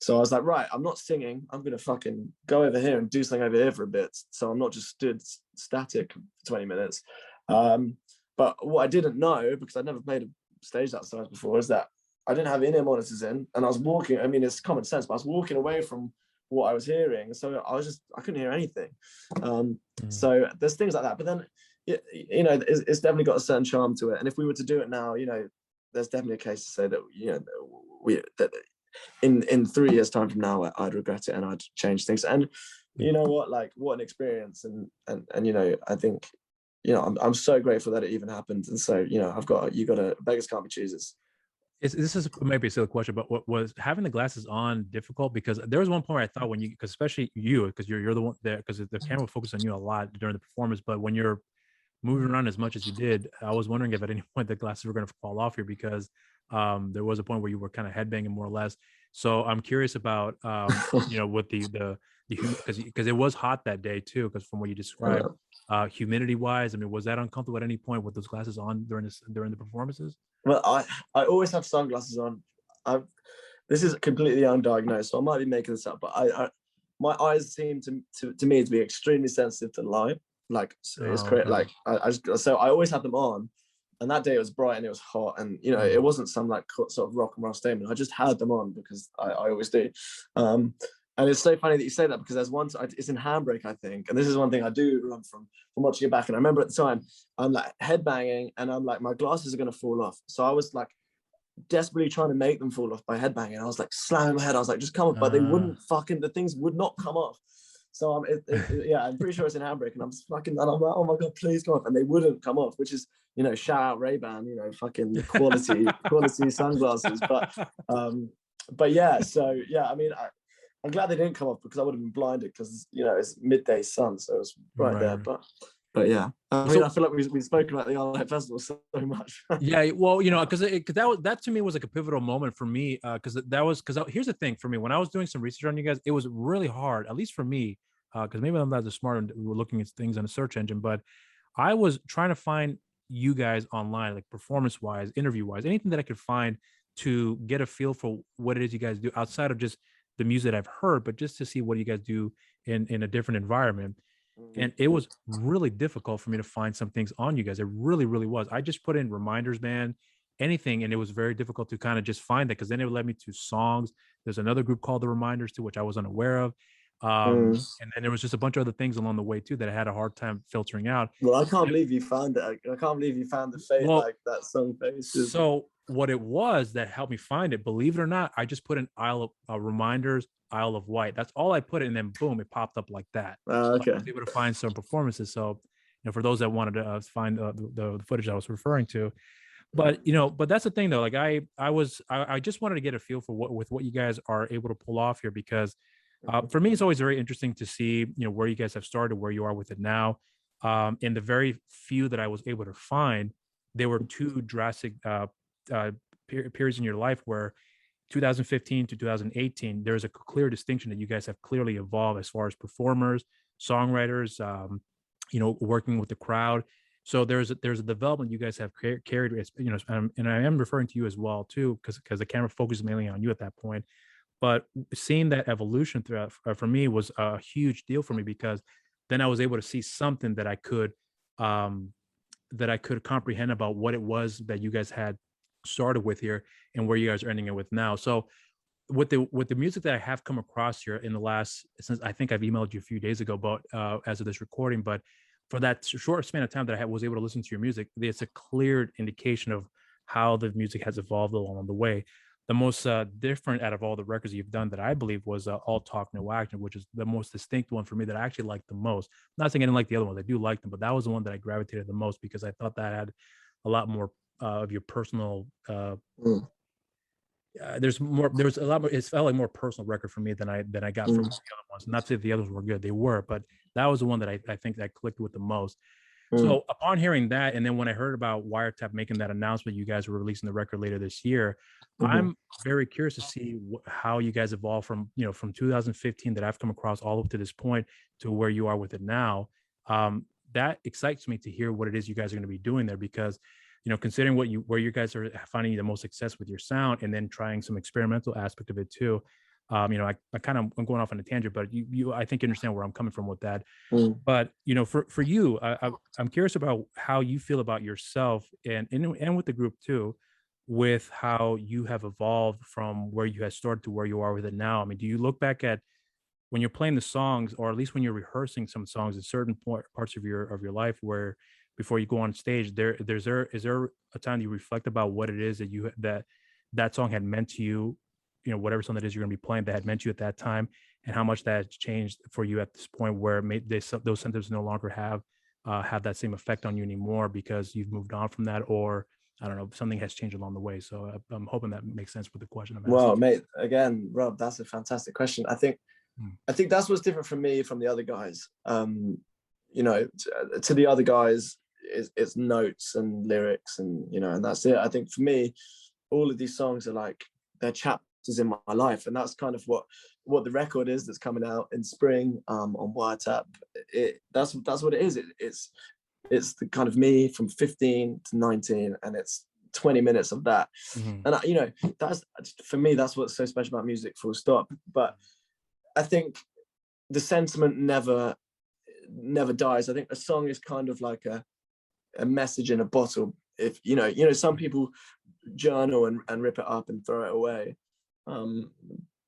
So I was like, right, I'm not singing. I'm going to fucking go over here and do something over here for a bit. So I'm not just stood static for 20 minutes. But what I didn't know, because I'd never played a stage that size before, is that I didn't have in-ear monitors in, and I was walking. I mean, it's common sense, but I was walking away from what I was hearing, so I couldn't hear anything. So there's things like that, but then it's definitely got a certain charm to it. And if we were to do it now, there's definitely a case to say that that in 3 years time from now, I'd regret it and I'd change things. And you know what, like, what an experience. And I think I'm so grateful that it even happened. And so beggars can't be choosers. This is maybe a silly question, but what was having the glasses on difficult? Because there was one point where I thought because especially you, because you're the one there, because the camera focused on you a lot during the performance, but when you're moving around as much as you did, I was wondering if at any point the glasses were going to fall off here, because there was a point where you were kind of headbanging more or less. So I'm curious about with the because it was hot that day too, because from what you described, humidity wise, I mean, was that uncomfortable at any point with those glasses on during the performances? Well, I always have sunglasses on. This is completely undiagnosed, so I might be making this up, but my eyes seem to me to be extremely sensitive to light. Like, it's correct. Like so I always have them on, and that day it was bright and it was hot, and it wasn't some like sort of rock and roll statement. I just had them on because I always do. And it's so funny that you say that, because there's one, it's in Handbrake, I think. And this is one thing I do remember from watching it back. And I remember at the time, I'm like headbanging and I'm like, my glasses are going to fall off. So I was like desperately trying to make them fall off by headbanging. I was like slamming my head. I was like, just come off, but they wouldn't fucking, the things would not come off. So yeah, I'm pretty sure it's in Handbrake, and I'm like, oh my god, please come off, and they wouldn't come off, which is, you know, shout out Ray-Ban, you know, fucking quality sunglasses. But yeah, so yeah, I mean, I'm glad they didn't come off, because I would have been blinded, because, you know, it's midday sun, so it was right there. But yeah, I mean, I feel like we've spoken about the Isle of Wight Festival so much. Yeah, well, you know, because that to me was like a pivotal moment for me, because here's the thing for me, when I was doing some research on you guys, it was really hard, at least for me, because maybe I'm not as smart and we're looking at things on a search engine, but I was trying to find you guys online, like performance wise, interview wise, anything that I could find to get a feel for what it is you guys do outside of just the music that I've heard, but just to see what you guys do in a different environment. And it was really difficult for me to find some things on you guys. It really, really was. I just put in reminders band, anything, and it was very difficult to kind of just find that, because then it would lead me to songs. There's another group called the Reminders too, which I was unaware of. And then there was just a bunch of other things along the way too that I had a hard time filtering out. Well, I can't believe you found it. I can't believe you found the face, like that song Faces. So what it was that helped me find it, believe it or not, I just put in Reminders, Isle of Wight. That's all I put in, and then boom, it popped up like that. Okay. So I was able to find some performances. So, you know, for those that wanted to find the footage I was referring to, but you know, but that's the thing though. Like I just wanted to get a feel for what you guys are able to pull off here, because for me, it's always very interesting to see, you know, where you guys have started, where you are with it now. In the very few that I was able to find, there were two drastic periods in your life where 2015 to 2018, there's a clear distinction that you guys have clearly evolved as far as performers, songwriters, you know, working with the crowd. So there's a development you guys have carried, you know, and I am referring to you as well too, because the camera focuses mainly on you at that point. But seeing that evolution throughout for me was a huge deal for me, because then I was able to see something that I could comprehend about what it was that you guys had started with here and where you guys are ending it with now. So with the music that I have come across here in the last, since I think I've emailed you a few days ago about as of this recording, but for that short span of time that I was able to listen to your music, it's a clear indication of how the music has evolved along the way. The most different out of all the records you've done that I believe was All Talk No Action, which is the most distinct one for me that I actually liked the most. I'm not saying I didn't like the other ones, I do like them, but that was the one that I gravitated the most, because I thought that had a lot more of your personal there's a lot more, it felt like more personal record for me than I got from the other ones. Not to say the others were good, they were, but that was the one that I think that clicked with the most. So upon hearing that, and then when I heard about Wiretap making that announcement, you guys were releasing the record later this year, I'm very curious to see how you guys evolve from, you know, from 2015 that I've come across all up to this point to where you are with it now. That excites me to hear what it is you guys are going to be doing there, because, you know, considering where you guys are finding the most success with your sound, and then trying some experimental aspect of it too. You know, I'm going off on a tangent, but I think you understand where I'm coming from with that. But, you know, for you, I'm curious about how you feel about yourself and with the group too, with how you have evolved from where you had started to where you are with it now. I mean, do you look back at when you're playing the songs, or at least when you're rehearsing some songs in certain parts of your life, where before you go on stage, is there a time you reflect about what it is that that song had meant to you, you know, whatever song that is you're going to be playing that had meant to you at that time, and how much that has changed for you at this point, where those sentences no longer have that same effect on you anymore because you've moved on from that, or I don't know, something has changed along the way. So I'm hoping that makes sense with the question I'm asking. Well, mate, again, Rob, that's a fantastic question. I think that's what's different from me from the other guys. You know, to the other guys, it's notes and lyrics, and, you know, and that's it. I think for me, all of these songs are like, they're chapters in my life, and that's kind of what the record is that's coming out in spring on Wiretap. That's what it is. It's the kind of me from 15 to 19, and it's 20 minutes of that. And you know, that's, for me, that's what's so special about music, full stop. But I think the sentiment never dies. I think a song is kind of like a message in a bottle. If you know, some people journal and rip it up and throw it away.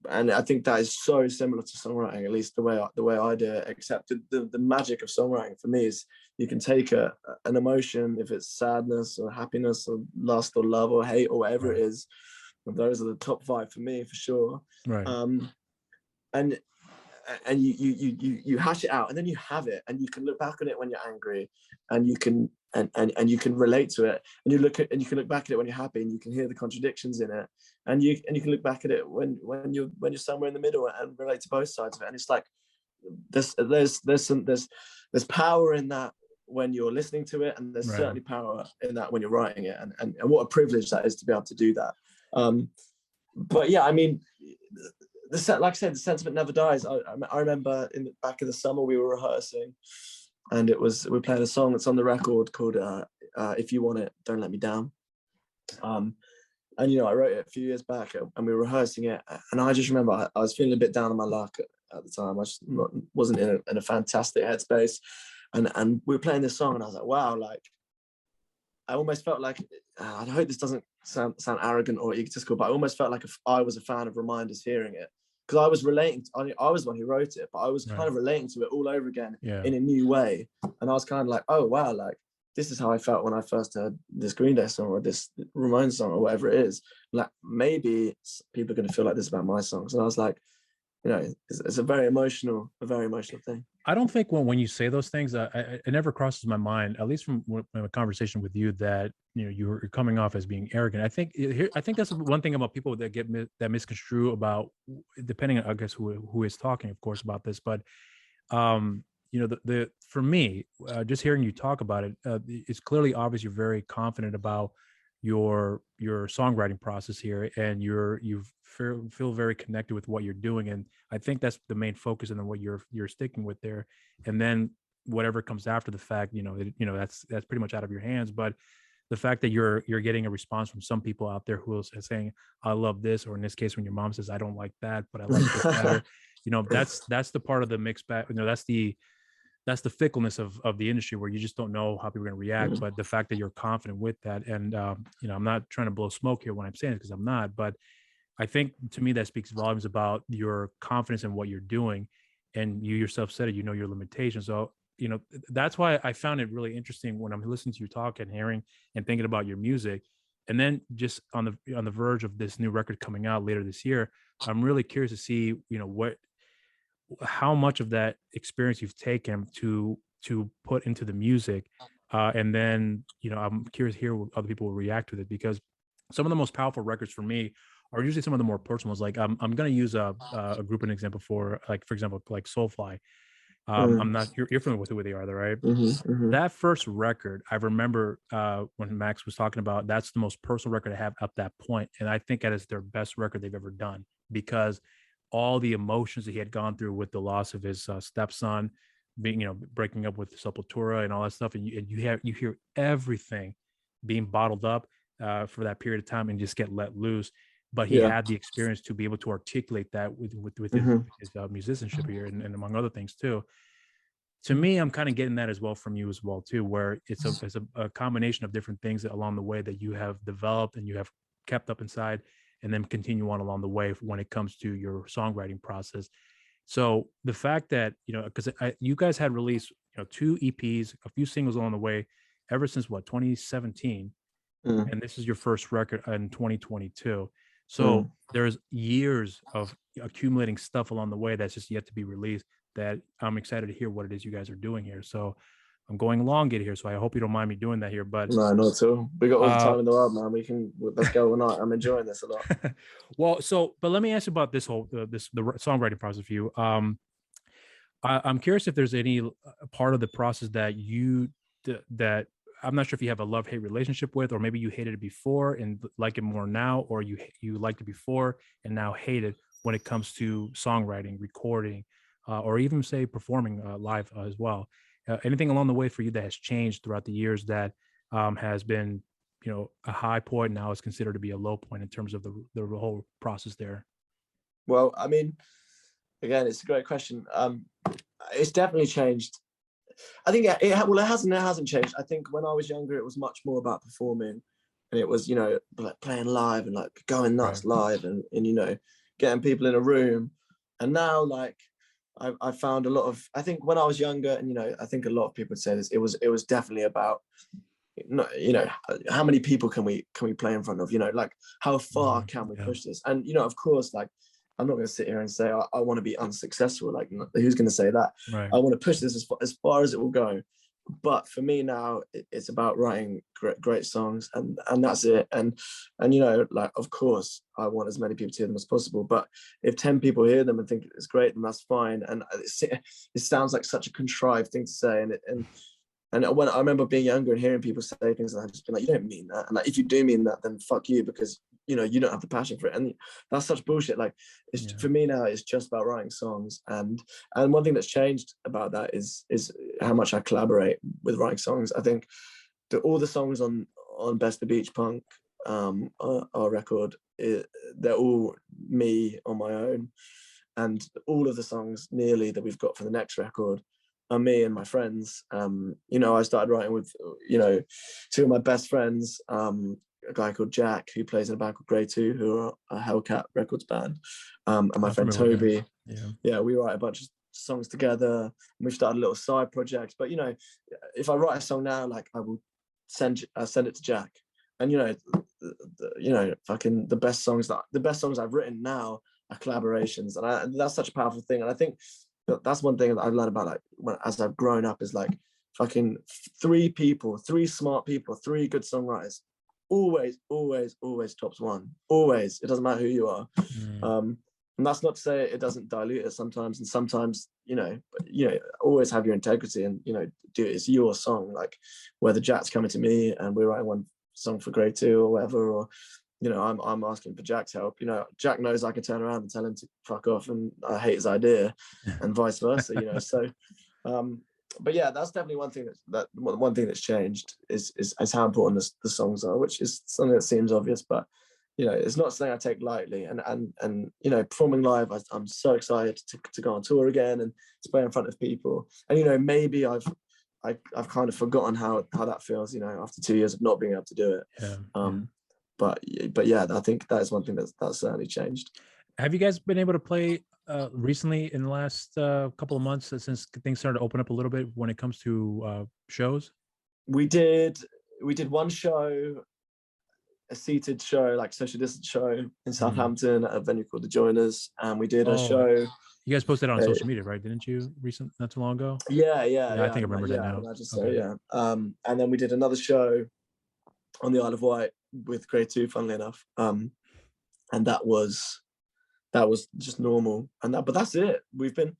and I think that is so similar to songwriting, at least the way I do it. Except the magic of songwriting for me is you can take an emotion, if it's sadness or happiness or lust or love or hate or whatever it is. Those are the top 5 for me, for sure. Right. And you hash it out, and then you have it, and you can look back on it when you're angry, and you can and you can relate to it, and you can look back at it when you're happy, and you can hear the contradictions in it, and you can look back at it when you're somewhere in the middle and relate to both sides of it. And it's like there's power in that when you're listening to it, and there's certainly power in that when you're writing it, and what a privilege that is to be able to do that. But yeah, I mean, like I said, the sentiment never dies. I remember back in the summer we were rehearsing, and we were playing a song that's on the record called "If You Want It, Don't Let Me Down." And I wrote it a few years back, and we were rehearsing it, and I just remember I was feeling a bit down on my luck at the time. I just wasn't in a fantastic headspace, and we were playing this song, and I was like, wow, like I almost felt like, I hope this doesn't sound arrogant or egotistical, but I almost felt like if I was a fan of Reminders hearing it, because I was relating I was the one who wrote it, but I was kind of relating to it all over again in a new way. And I was kind of like, oh wow, like this is how I felt when I first heard this Green Day song or this Ramones song or whatever it is. Like maybe people are going to feel like this about my songs. And I was like, it's a very emotional thing. I don't think when you say those things, it never crosses my mind, at least from a conversation with you, that you're coming off as being arrogant. I think that's one thing about people that misconstrue about, depending on, I guess, who is talking, of course, about this. But for me, just hearing you talk about it, it's clearly obvious you're very confident about your songwriting process here, and you feel very connected with what you're doing, and I think that's the main focus, and then what you're sticking with there, and then whatever comes after the fact, that's pretty much out of your hands. But the fact that you're getting a response from some people out there who is saying, I love this, or in this case when your mom says, I don't like that, but I like this better, that's the part of the mixed bag. That's the fickleness of the industry, where you just don't know how people are going to react. But the fact that you're confident with that, and I'm not trying to blow smoke here when I'm saying it, because I'm not, but I think to me that speaks volumes about your confidence in what you're doing, and you yourself said it, your limitations. So that's why I found it really interesting when I'm listening to you talk and hearing and thinking about your music, and then just on the verge of this new record coming out later this year. I'm really curious to see how much of that experience you've taken to put into the music, and then I'm curious to hear what other people will react with it, because some of the most powerful records for me are usually some of the more personal ones. Like I'm going to use a group, an example, for example, like Soulfly. I'm not, you're familiar with who they are, though, right? That first record, I remember when Max was talking about, that's the most personal record I have at that point, and I think that is their best record they've ever done, because all the emotions that he had gone through with the loss of his stepson, being, breaking up with Sepultura and all that stuff. And you hear everything being bottled up for that period of time and just get let loose. But he had the experience to be able to articulate that with his musicianship here, and among other things too. To me, I'm kind of getting that as well from you as well too, where it's a combination of different things that along the way that you have developed and you have kept up inside, and then continue on along the way when it comes to your songwriting process. So the fact that, because you guys had released, 2 EPs, a few singles along the way, ever since 2017, and this is your first record in 2022. So there's years of accumulating stuff along the way that's just yet to be released, that I'm excited to hear what it is you guys are doing here. So I'm going elongate here, so I hope you don't mind me doing that here. But no, not at all. We got all the time in the world, man. Let's go all night. I'm enjoying this a lot. Well, but let me ask you about this whole the songwriting process for you. I'm curious if there's any part of the process that that I'm not sure if you have a love-hate relationship with, or maybe you hated it before and like it more now, or you liked it before and now hate it when it comes to songwriting, recording, or even say performing live as well. Anything along the way for you that has changed throughout the years that has been, a high point, now is considered to be a low point in terms of the whole process there? Well, I mean, again, it's a great question. It's definitely changed. I think it hasn't changed. I think when I was younger, it was much more about performing, and it was, like playing live and like going nuts live and getting people in a room. And now, like, I found a lot of, I think when I was younger, and, you know, I think a lot of people would say this, it was definitely about, you know, how many people can we play in front of, you know, like how far can we push this? And, you know, of course, like, I'm not going to sit here and say I want to be unsuccessful. Like, who's going to say that? Right. I want to push this as far as it will go. But for me now, it's about writing great songs, and that's it. And you know, like, of course, I want as many people to hear them as possible. But if 10 people hear them and think it's great, then that's fine. And it sounds like such a contrived thing to say, and when I remember being younger and hearing people say things, and I've just been like, you don't mean that. And like, if you do mean that, then fuck you, because, you know, you don't have the passion for it. And that's such bullshit. Like, for me now, it's just about writing songs. And one thing that's changed about that is how much I collaborate with writing songs. I think that all the songs on Best the Beach Punk, our record, they're all me on my own. And all of the songs nearly that we've got for the next record are me and my friends. You know, I started writing with, you know, two of my best friends, a guy called Jack, who plays in a band called Grey 2, who are a Hellcat Records band, and my friend Toby. Yeah, we write a bunch of songs together, and we've started a little side project. But, you know, if I write a song now, like, I will send it to Jack, and, you know, fucking the best songs I've written now are collaborations, and that's such a powerful thing. And I think that's one thing that I've learned about, like, as I've grown up, is like, fucking three smart people, three good songwriters always tops one. Always. It doesn't matter who you are. And that's not to say it doesn't dilute it sometimes, and sometimes, you know, always have your integrity, and, you know, it's your song. Like, whether Jack's coming to me and we're writing one song for Grey 2 or whatever, or, you know, I'm asking for Jack's help. You know, Jack knows I can turn around and tell him to fuck off and I hate his idea, and vice versa, you know. So but yeah, that's definitely one thing that's changed is how important the songs are, which is something that seems obvious, but, you know, it's not something I take lightly. And you know, performing live, I'm so excited to go on tour again and to play in front of people. And, you know, maybe I've kind of forgotten how that feels, you know, after 2 years of not being able to do it. But yeah, I think that is one thing that's certainly changed. Have you guys been able to play recently in the last couple of months, since things started to open up a little bit when it comes to shows? We did one show, a seated show, like social distance show in Southampton at a venue called The Joiners, and we did a show. You guys posted it on social media, right? Didn't you not too long ago? Yeah. I think I remember that now. So yeah. And then we did another show on the Isle of Wight with Grey 2, funnily enough. And that was just normal. But that's it. We've been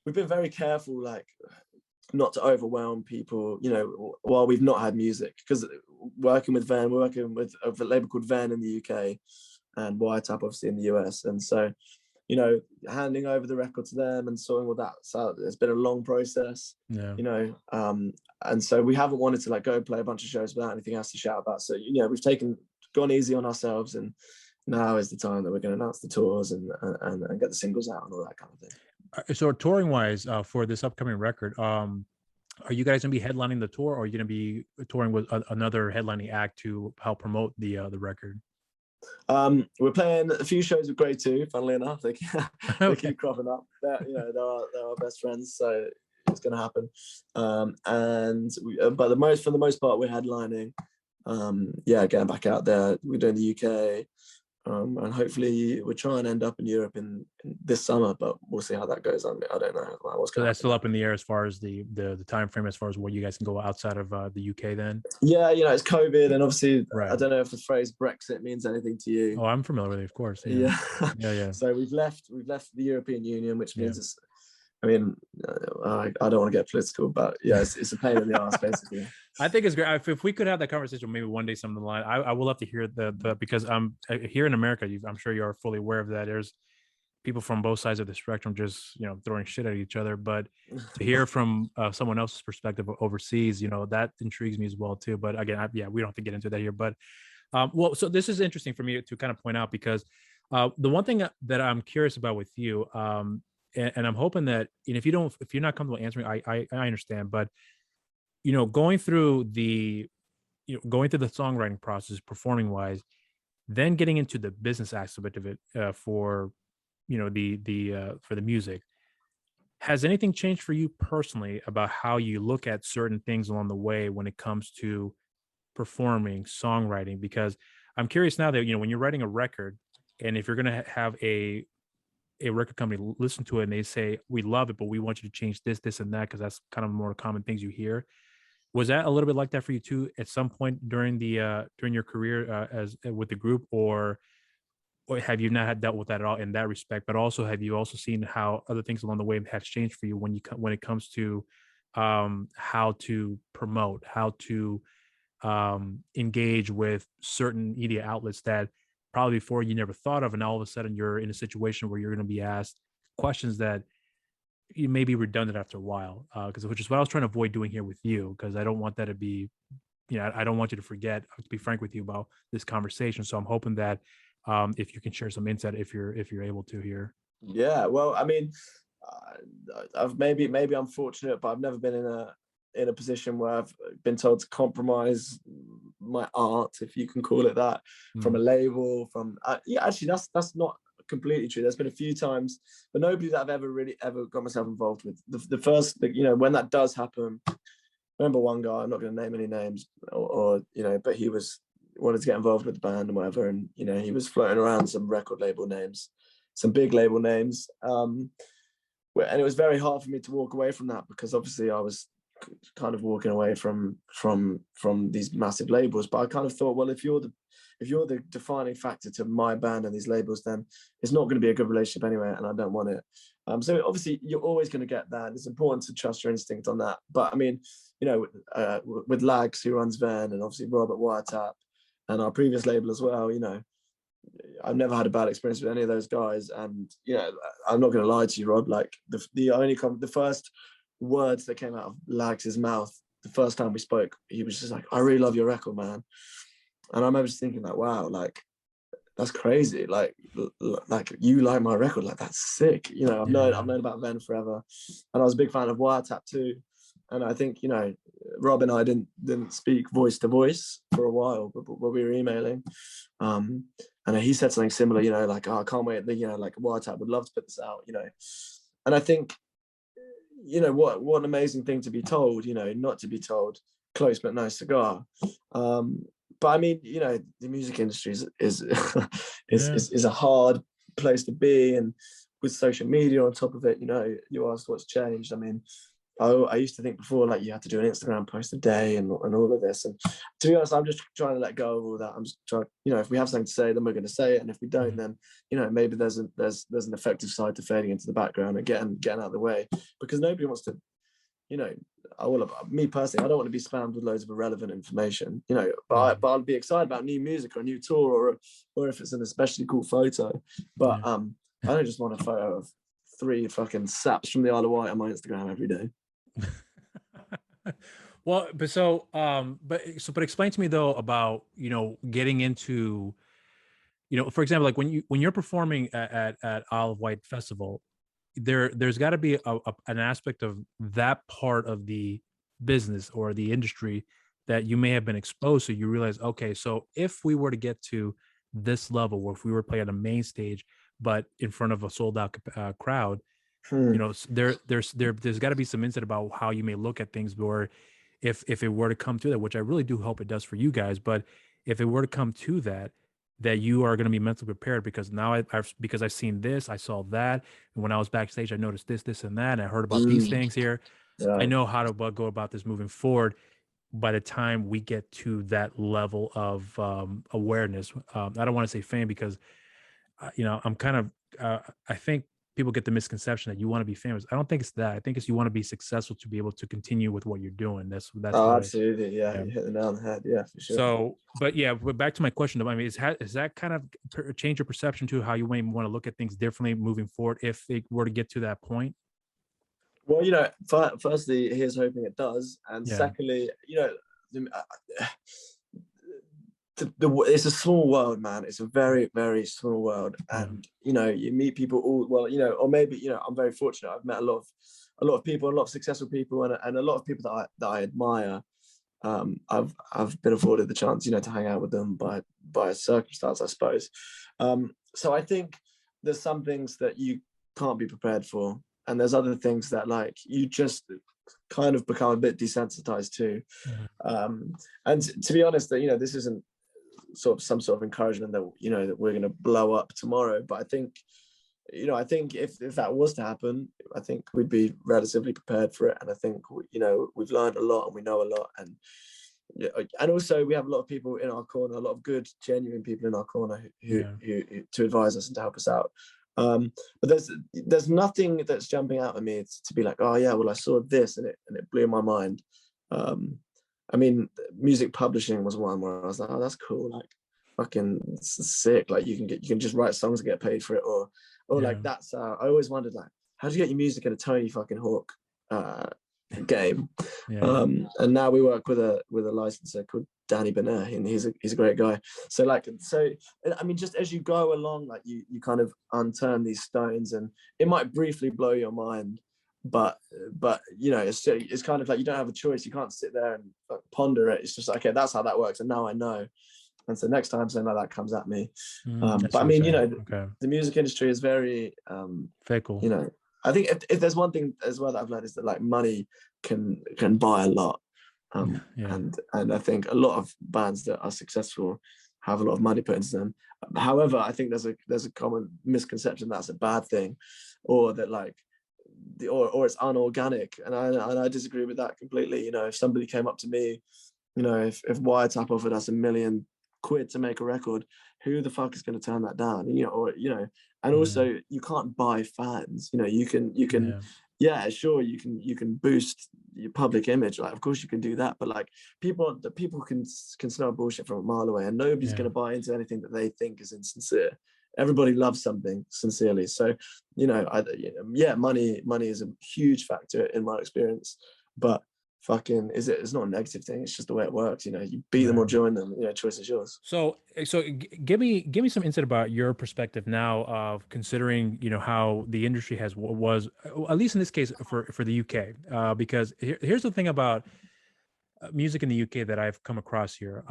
very careful, like, not to overwhelm people, you know, while we've not had music, because we're working with a label called Van in the UK, and White Up obviously in the US. And so, you know, handing over the record to them and sorting all that out, it's been a long process, you know. And so we haven't wanted to, like, go play a bunch of shows without anything else to shout about. So, you know, we've gone easy on ourselves, and now is the time that we're going to announce the tours and get the singles out and all that kind of thing. So touring wise, for this upcoming record, are you guys going to be headlining the tour, or are you going to be touring with another headlining act to help promote the record? We're playing a few shows with Grey 2, funnily enough. They keep cropping up. They're our best friends, so it's going to happen. But for the most part, we're headlining. Getting back out there. We're doing the UK. And hopefully we're trying to end up in Europe in this summer, but we'll see how that goes. I don't know what's going to happen. That's still up in the air as far as the time frame, as far as where you guys can go outside of the UK then? Yeah, you know, it's COVID, and obviously I don't know if the phrase Brexit means anything to you. Oh, I'm familiar with it, of course. Yeah. So we've left the European Union, which means it's, I mean, I don't want to get political, but yeah, it's a pain in the ass, basically. I think it's great. If we could have that conversation maybe one day, some of the line, I will love to hear because I'm here in America. I'm sure you are fully aware of that. There's people from both sides of the spectrum just, you know, throwing shit at each other. But to hear from someone else's perspective overseas, you know, that intrigues me as well too. But again, we don't have to get into that here. But so this is interesting for me to kind of point out, because the one thing that I'm curious about with you, and I'm hoping that, you know, if you're not comfortable answering, I understand, but, you know, going through the songwriting process, performing wise, then getting into the business aspect of it, for for the music. Has anything changed for you personally about how you look at certain things along the way when it comes to performing, songwriting? Because I'm curious now that, when you're writing a record, and if you're going to have a record company listen to it and they say, we love it, but we want you to change this, this, and that, because that's kind of more common things you hear. Was that a little bit like that for you too at some point during during your career, as with the group, or have you not had dealt with that at all in that respect? But also, have you also seen how other things along the way have changed for you when it comes to how to promote, how to engage with certain media outlets that probably before you never thought of, and all of a sudden you're in a situation where you're going to be asked questions that you may be redundant after a while, because which is what I was trying to avoid doing here with you, because I don't want that to be, I don't want you to forget, to be frank with you about this conversation. So I'm hoping that if you can share some insight, if you're able to here. Yeah, well, I mean, I've maybe I'm fortunate, but I've never been in a position where I've been told to compromise my art, if you can call it that, from a label. Yeah, actually, that's not completely true. There's been a few times, but nobody that I've ever got myself involved with. The first, when that does happen, I remember one guy, I'm not going to name any names, or but he wanted to get involved with the band and whatever, and he was floating around some record label names, some big label names, and it was very hard for me to walk away from that, because obviously I was kind of walking away from these massive labels. But I kind of thought, well, if you're the defining factor to my band and these labels, then it's not going to be a good relationship anyway, and I don't want it. So obviously you're always going to get that. It's important to trust your instinct on that. But I mean, with Lags, who runs Ven, and obviously Robert Wiretap, and our previous label as well, I've never had a bad experience with any of those guys. And I'm not going to lie to you, Rob, like the first words that came out of Lags' mouth the first time we spoke, he was just like, I really love your record, man. And I remember just thinking, like, wow, like, that's crazy. Like you like my record, like, that's sick. I've known about Ven forever, and I was a big fan of Wiretap too. And I think, Rob and I didn't speak voice to voice for a while, but we were emailing. And he said something similar, like, oh, I can't wait. Like, Wiretap would love to put this out, And I think, what an amazing thing to be told, not to be told, close but no cigar. But I mean, the music industry is a hard place to be, and with social media on top of it, you asked what's changed. I mean, I used to think before, like, you had to do an Instagram post a day and all of this. And to be honest, I'm just trying to let go of all that. I'm just trying, if we have something to say, then we're going to say it. And if we don't, then, maybe there's an effective side to fading into the background and getting out of the way, because nobody wants to, me personally, I don't want to be spammed with loads of irrelevant information, but I'll be excited about new music or a new tour, or if it's an especially cool photo. But I don't just want a photo of 3 fucking saps from the Isle of Wight on my Instagram every day. Well, but explain to me though about, getting into, for example, like when you're performing at Isle of Wight Festival, there's got to be an aspect of that part of the business or the industry that you may have been exposed to. You realize, okay, so if we were to get to this level, or if we were to play on a main stage but in front of a sold out crowd, there's got to be some insight about how you may look at things, or if it were to come to that, which I really do hope it does for you guys. But if it were to come to that you are going to be mentally prepared, because now because I've seen this, I saw that, and when I was backstage, I noticed this, and that, and I heard about these things here. Yeah. I know how to go about this moving forward. By the time we get to that level of awareness, I don't want to say fame, because I'm kind of I think people get the misconception that you want to be famous. I don't think it's that. I think it's you want to be successful to be able to continue with what you're doing. That's absolutely. Yeah. You hit the nail on the head. Yeah, for sure. So, but back to my question, I mean, is that kind of change your perception to how you may want to look at things differently moving forward if it were to get to that point? Well, firstly, here's hoping it does. And secondly, it's a small world, man. It's a very, very small world. And, you meet people or maybe, I'm very fortunate. I've met a lot of people, a lot of successful people, and a lot of people that I admire. I've been afforded the chance, you know, to hang out with them by a circumstance, I suppose. So I think there's some things that you can't be prepared for, and there's other things that like you just kind of become a bit desensitized to. And to be honest, that, you know, this isn't sort of some sort of encouragement that, you know, that we're going to blow up tomorrow, but I think, you know, I think if that was to happen, I think we'd be relatively prepared for it. And I think, you know, we've learned a lot and we know a lot. And also we have a lot of people in our corner, a lot of good, genuine people in our corner who to advise us and to help us out. But there's nothing that's jumping out at me to be like, oh yeah, well I saw this and it blew my mind. I mean, music publishing was one where I was like, oh, that's cool, like fucking sick. Like you can just write songs and get paid for it, or like that's I always wondered, like, how do you get your music in a Tony fucking Hawk game? And now we work with a licensor called Danny Benair, and he's a great guy. So I mean, just as you go along, like you kind of unturn these stones, and it might briefly blow your mind, but you know, it's kind of like you don't have a choice. You can't sit there and like, ponder it. It's just like, okay, that's how that works, and now I know. And so next time something like that comes at me, but I mean, you know, the music industry is very fickle. You know, I think if there's one thing as well that I've learned is that like money can buy a lot. And I think a lot of bands that are successful have a lot of money put into them. However, I think there's a common misconception that's a bad thing, or that like or it's unorganic, and I disagree with that completely. You know, if somebody came up to me, you know, if Wiretap offered us £1 million to make a record, who the fuck is going to turn that down? You know, or you know, and also you can't buy fans. You know, you can sure, you can boost your public image, like of course you can do that, but like people can smell bullshit from a mile away, and nobody's going to buy into anything that they think is insincere. Everybody loves something sincerely. So, you know, money is a huge factor in my experience, but fucking it's not a negative thing. It's just the way it works. You know, you beat them or join them. You know, choice is yours. So give me some insight about your perspective now of considering, you know, how the industry was at least in this case for the UK, because here's the thing about music in the UK that I've come across here.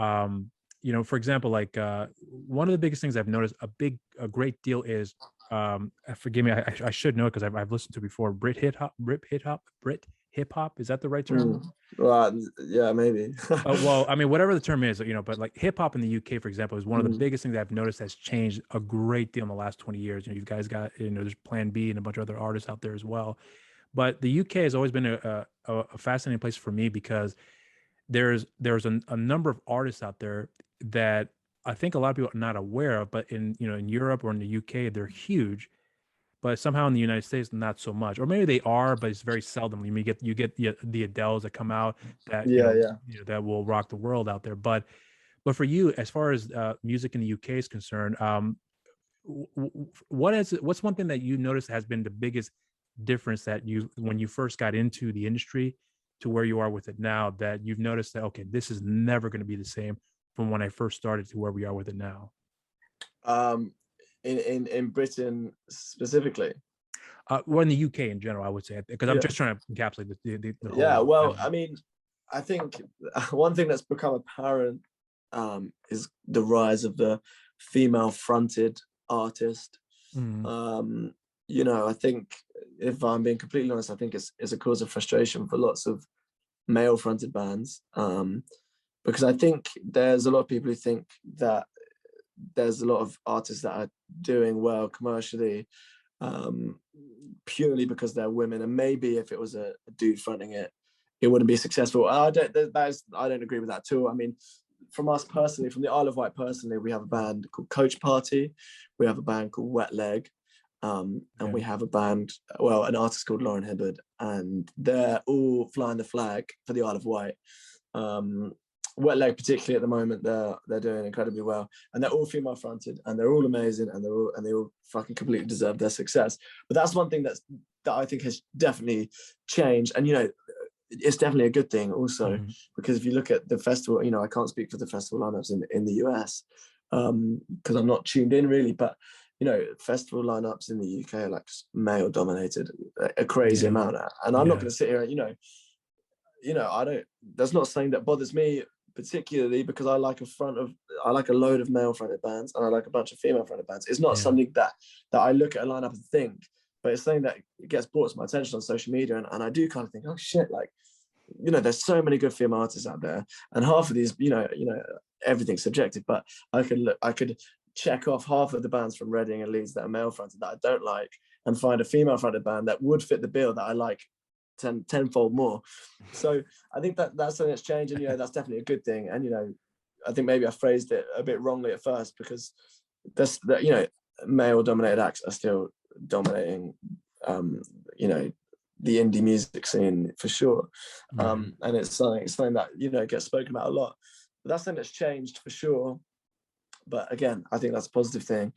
You know, for example, like one of the biggest things I've noticed a great deal is forgive me, I should know because I've listened to before, Brit hip hop. Is that the right term? Well, yeah, maybe. Well, I mean, whatever the term is, you know, but like hip hop in the UK, for example, is one of the biggest things I've noticed has changed a great deal in the last 20 years. You know, you guys got, you know, there's Plan B and a bunch of other artists out there as well. But the UK has always been a fascinating place for me because there's a number of artists out there that I think a lot of people are not aware of, but in Europe or in the UK, they're huge. But somehow in the United States, not so much, or maybe they are, but it's very seldom. You get the Adeles that come out that that will rock the world out there. But for you, as far as music in the UK is concerned, what's one thing that you noticed has been the biggest difference that when you first got into the industry to where you are with it now, that you've noticed that okay, this is never going to be the same from when I first started to where we are with it now? In Britain specifically, or in the UK in general, I would say, because I'm just trying to encapsulate the whole. Yeah, well, I mean, I think one thing that's become apparent is the rise of the female-fronted artist. You know, I think if I'm being completely honest, I think it's a cause of frustration for lots of male-fronted bands, because I think there's a lot of people who think that there's a lot of artists that are doing well commercially purely because they're women, and maybe if it was a dude fronting it wouldn't be successful. I don't agree with that too. I mean, from us personally, from the Isle of Wight personally, we have a band called Coach Party, we have a band called Wet Leg, and we have a band, well, an artist called Lauren Hibbard, and they're all flying the flag for the Isle of Wight. Wet Leg particularly at the moment, they're doing incredibly well, and they're all female fronted, and they're all amazing, and they all fucking completely deserve their success. But that's one thing that I think has definitely changed, and you know, it's definitely a good thing also, because if you look at the festival, you know, I can't speak for the festival lineups in the US because I'm not tuned in really, but you know, festival lineups in the UK are like male dominated, a crazy amount, and I'm not going to sit here, you know. you know, that's not something that bothers me particularly, because I like a load of male fronted bands and I like a bunch of female fronted bands. It's not something that I look at a lineup and think, but it's something that gets brought to my attention on social media, and I do kind of think, oh shit, like, you know, there's so many good female artists out there, and half of these, you know, everything's subjective, but I could check off half of the bands from Reading and Leeds that are male fronted that I don't like, and find a female fronted band that would fit the bill that I like tenfold more. So I think that's something that's changed, and, you know, that's definitely a good thing. And, you know, I think maybe I phrased it a bit wrongly at first, because you know, male dominated acts are still dominating, you know, the indie music scene for sure. And it's something that, you know, gets spoken about a lot, but that's something that's changed for sure. But again, I think that's a positive thing.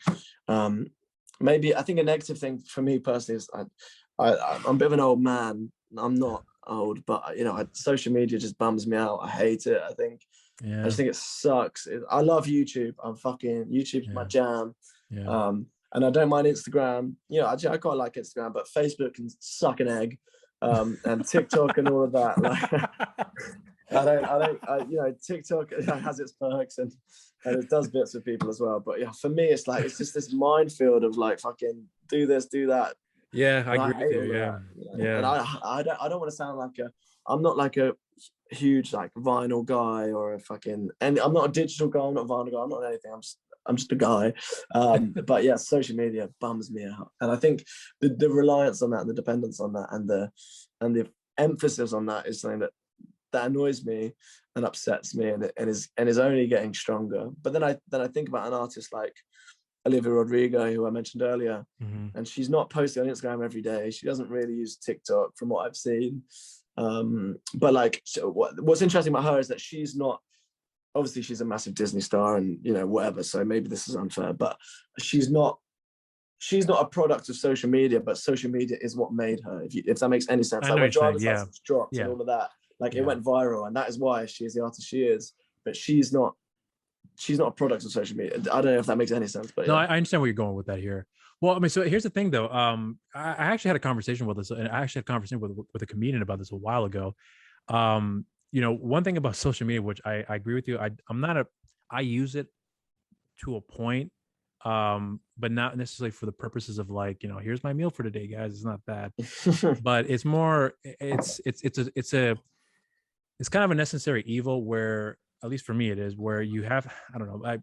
Maybe I think a negative thing for me personally is I'm a bit of an old man. I'm not old, but, you know, social media just bums me out. I hate it. I just think it sucks. I love YouTube. YouTube's my jam. And I don't mind Instagram. You know, I quite like Instagram, but Facebook can suck an egg. And TikTok and all of that. Like, you know, TikTok has its perks, and it does bits with people as well. But yeah, for me, it's like, it's just this minefield of like, fucking do this, do that. Yeah, I agree with you. Yeah. And I don't want to sound like I'm not like a huge like vinyl guy or and I'm not a digital guy, I'm not a vinyl guy, I'm not anything. I'm just a guy. But yeah, social media bums me out. And I think the reliance on that and the dependence on that and the emphasis on that is something that annoys me and upsets me, and is only getting stronger. But then I think about an artist like Olivia Rodrigo, who I mentioned earlier, and she's not posting on Instagram every day. She doesn't really use TikTok from what I've seen. But like, what's interesting about her is that she's not, obviously she's a massive Disney star and, you know, whatever, so maybe this is unfair, but she's not a product of social media, but social media is what made her, if that makes any sense. Like when Driver's License dropped and all of that, like it went viral, and that is why she is the artist she is. But she's not a product of social media. I don't know if that makes any sense, but no, I understand where you're going with that here. Well, I mean, so here's the thing though. I actually had a conversation with this, and I actually had a conversation with a comedian about this a while ago. You know, one thing about social media, which I agree with you, I use it to a point, but not necessarily for the purposes of like, you know, here's my meal for today, guys. It's not that, but it's more, it's kind of a necessary evil, where, at least for me, it is, where you have, I don't know,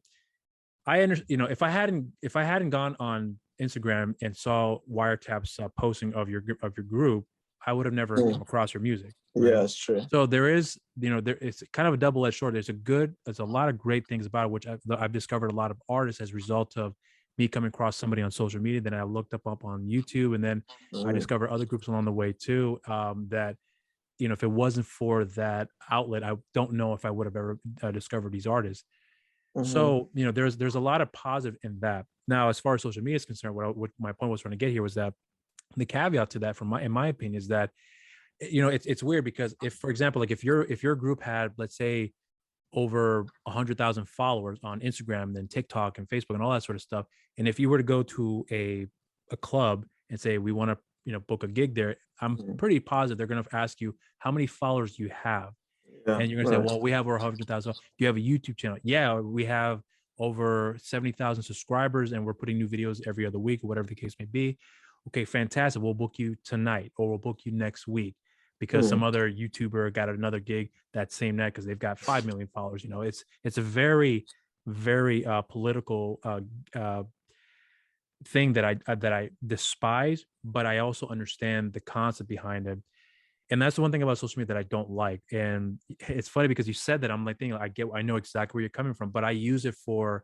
I understand, you know, if I hadn't gone on Instagram and saw Wiretap's posting of your group, I would have never come across your music. Right? Yeah, it's true. So there is, you know, it's kind of a double-edged sword. There's a lot of great things about it, which I've discovered a lot of artists as a result of me coming across somebody on social media. Then I looked up on YouTube, and then I discovered other groups along the way too, that, you know, if it wasn't for that outlet, I don't know if I would have ever discovered these artists. So, you know, there's a lot of positive in that. Now, as far as social media is concerned, what my point was trying to get here was that the caveat to that, in my opinion, is that, you know, it's weird, because if, for example, like if your group had, let's say, over 100,000 followers on Instagram, then TikTok and Facebook and all that sort of stuff, and if you were to go to a club and say, we want to, you know, book a gig there, I'm pretty positive they're going to ask you how many followers do you have. And you're going to say, well, we have over 100,000. Do you have a YouTube channel? Yeah, we have over 70,000 subscribers, and we're putting new videos every other week, or whatever the case may be. Okay, fantastic. We'll book you tonight, or we'll book you next week, because some other YouTuber got another gig that same night because they've got 5 million followers. You know, it's a very, very political thing that I despise, but I also understand the concept behind it. And that's the one thing about social media that I don't like. And it's funny because you said that, I'm like thinking, I know exactly where you're coming from, but I use it for,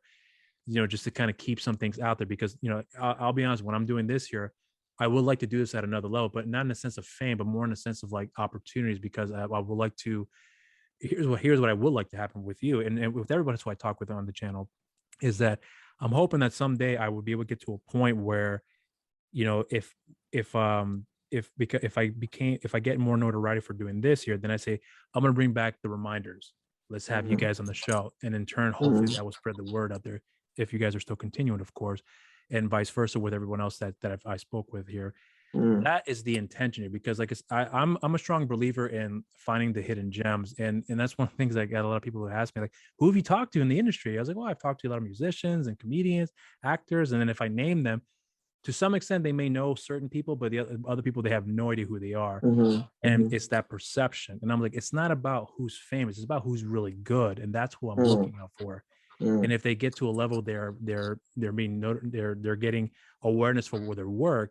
you know, just to kind of keep some things out there, because, you know, I'll be honest, when I'm doing this here, I would like to do this at another level, but not in the sense of fame, but more in the sense of like opportunities, because I would like to, here's what I would like to happen with you. And with everybody who I talk with on the channel, is that I'm hoping that someday I would be able to get to a point where, you know, if I get more notoriety for doing this here, then I say, I'm going to bring back the reminders. Let's have you guys on the show. And in turn, hopefully that will spread the word out there, if you guys are still continuing, of course, and vice versa with everyone else that I spoke with here. That is the intention here, because like I'm a strong believer in finding the hidden gems, and that's one of the things I got a lot of people who ask me, like, who have you talked to in the industry? I was like, well, I've talked to a lot of musicians and comedians, actors, and then if I name them, to some extent they may know certain people, but the other people, they have no idea who they are. And it's that perception. And I'm like, it's not about who's famous, it's about who's really good, and that's who I'm looking out for. And if they get to a level they're being they're getting awareness for their work,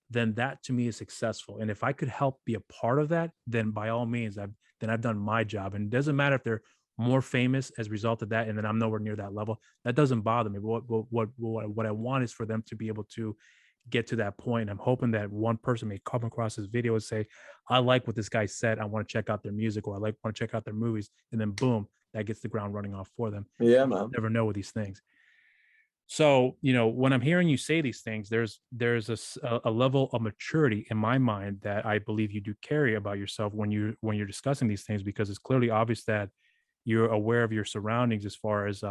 then that to me is successful. And if I could help be a part of that, then by all means, I've done my job. And it doesn't matter if they're more famous as a result of that, and then I'm nowhere near that level. That doesn't bother me. What I want is for them to be able to get to that point. I'm hoping that one person may come across this video and say, I like what this guy said, I want to check out their music, or want to check out their movies, and then boom, that gets the ground running off for them. Yeah, man. You never know with these things. So, when I'm hearing you say these things, there's a level of maturity in my mind that I believe you do carry about yourself when you're discussing these things, because it's clearly obvious that you're aware of your surroundings as far as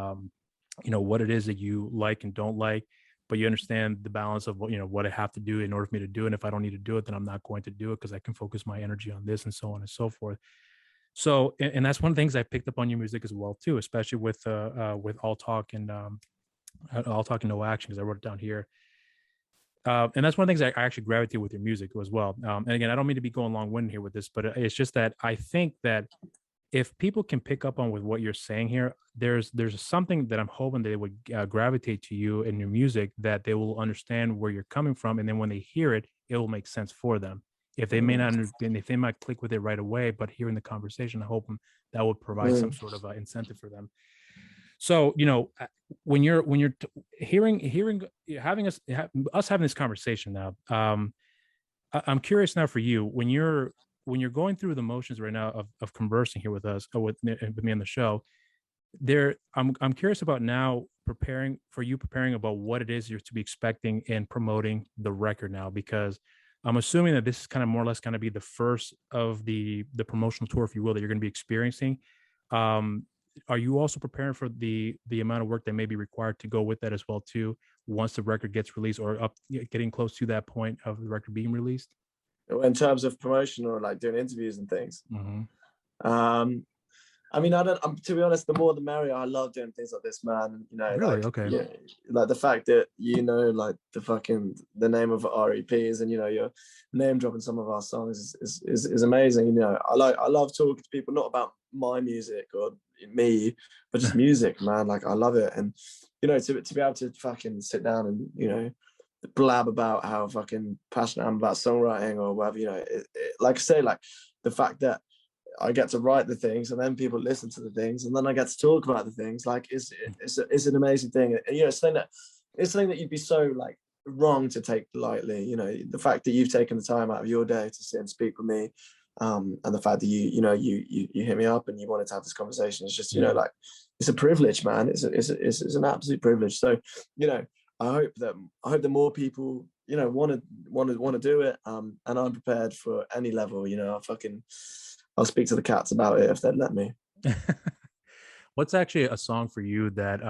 what it is that you like and don't like, but you understand the balance of what I have to do in order for me to do it. And if I don't need to do it, then I'm not going to do it, because I can focus my energy on this, and so on and so forth. So, and that's one of the things I picked up on your music as well too, especially with All Talk and All Talk and No Action, because I wrote it down here. And that's one of the things I actually gravitate with your music as well. And again, I don't mean to be going long-winded here with this, but it's just that I think that if people can pick up on with what you're saying here, there's something that I'm hoping they would gravitate to you in your music, that they will understand where you're coming from, and then when they hear it, it will make sense for them. If they may not understand, if they might click with it right away, but hearing the conversation, I hope that would provide some sort of incentive for them. So, when you're having us having this conversation now, I'm curious now for you, when you're going through the motions right now of conversing here with us, or with me on the show, I'm curious about now preparing about what it is you're to be expecting in promoting the record now, because I'm assuming that this is kind of more or less going to be the first of the promotional tour, if you will, that you're going to be experiencing. Are you also preparing for the amount of work that may be required to go with that as well too, once the record gets released, or getting close to that point of the record being released? In terms of promotion, or like doing interviews and things. I mean, to be honest, the more the merrier. I love doing things like this, man. Really? like, Okay. Yeah, like the fact that like the name of our EPs, and you're name dropping some of our songs is amazing. I love talking to people, not about my music or me, but just music, man. Like, I love it, and to be able to fucking sit down and blab about how fucking passionate I'm about songwriting or whatever. Like I say, like the fact that I get to write the things, and then people listen to the things, and then I get to talk about the things. Like, it's an amazing thing. And, it's something that you'd be so like wrong to take lightly. The fact that you've taken the time out of your day to sit and speak with me, and the fact that you hit me up and you wanted to have this conversation, is just like, it's a privilege, man. It's an absolute privilege. So I hope that more people want to do it, and I'm prepared for any level. I'll speak to the cats about it if they'd let me. What's actually a song for you that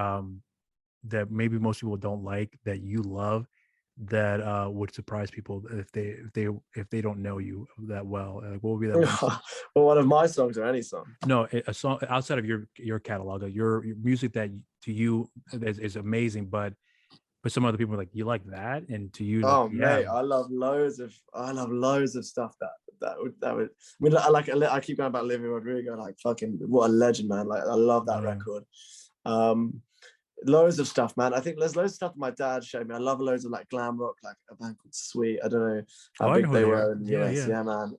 that maybe most people don't like, that you love, that would surprise people if they don't know you that well? Like, what would be that one song? Well, one of my songs, or any song? No, a song outside of your catalog, your music that to you is amazing, but some other people are like, you like that, and to you, Oh, like, mate, yeah. I love loads of stuff that would. I mean, I keep going about Olivia Rodrigo, like, fucking what a legend, man. Like, I love that record. Loads of stuff, man. I think there's loads of stuff my dad showed me. I love loads of like glam rock, like a band called Sweet. I don't know how big they were in the US. Yeah, man.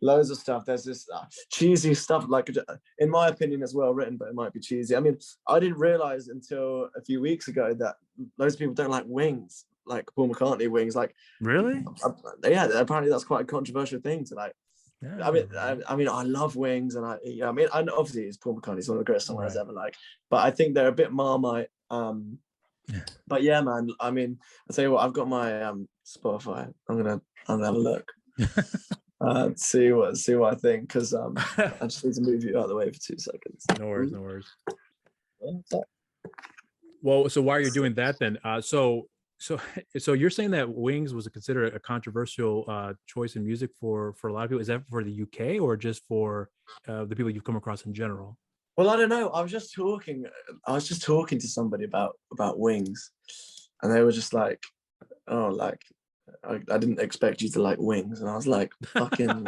Loads of stuff. There's this cheesy stuff, like, in my opinion, it's well written, but it might be cheesy. I mean, I didn't realize until a few weeks ago that loads of people don't like Wings, like Paul McCartney Wings. Like, really? Yeah, apparently that's quite a controversial thing to like. Yeah. I mean, I love Wings, and and obviously it's Paul McCartney's one of the greatest songwriters ever. Like, but I think they're a bit Marmite. But yeah, man. I mean, I'll tell you what. I've got my Spotify. I'm gonna have a look. See what I think, because I just need to move you out of the way for 2 seconds. No worries. Well, so while you're doing that, then, so So, so you're saying that Wings was considered a controversial choice in music for a lot of people. Is that for the UK or just for the people you've come across in general? Well, I don't know. I was just talking to somebody about Wings, and they were just like, "Oh, like I didn't expect you to like Wings," and I was like, "Fucking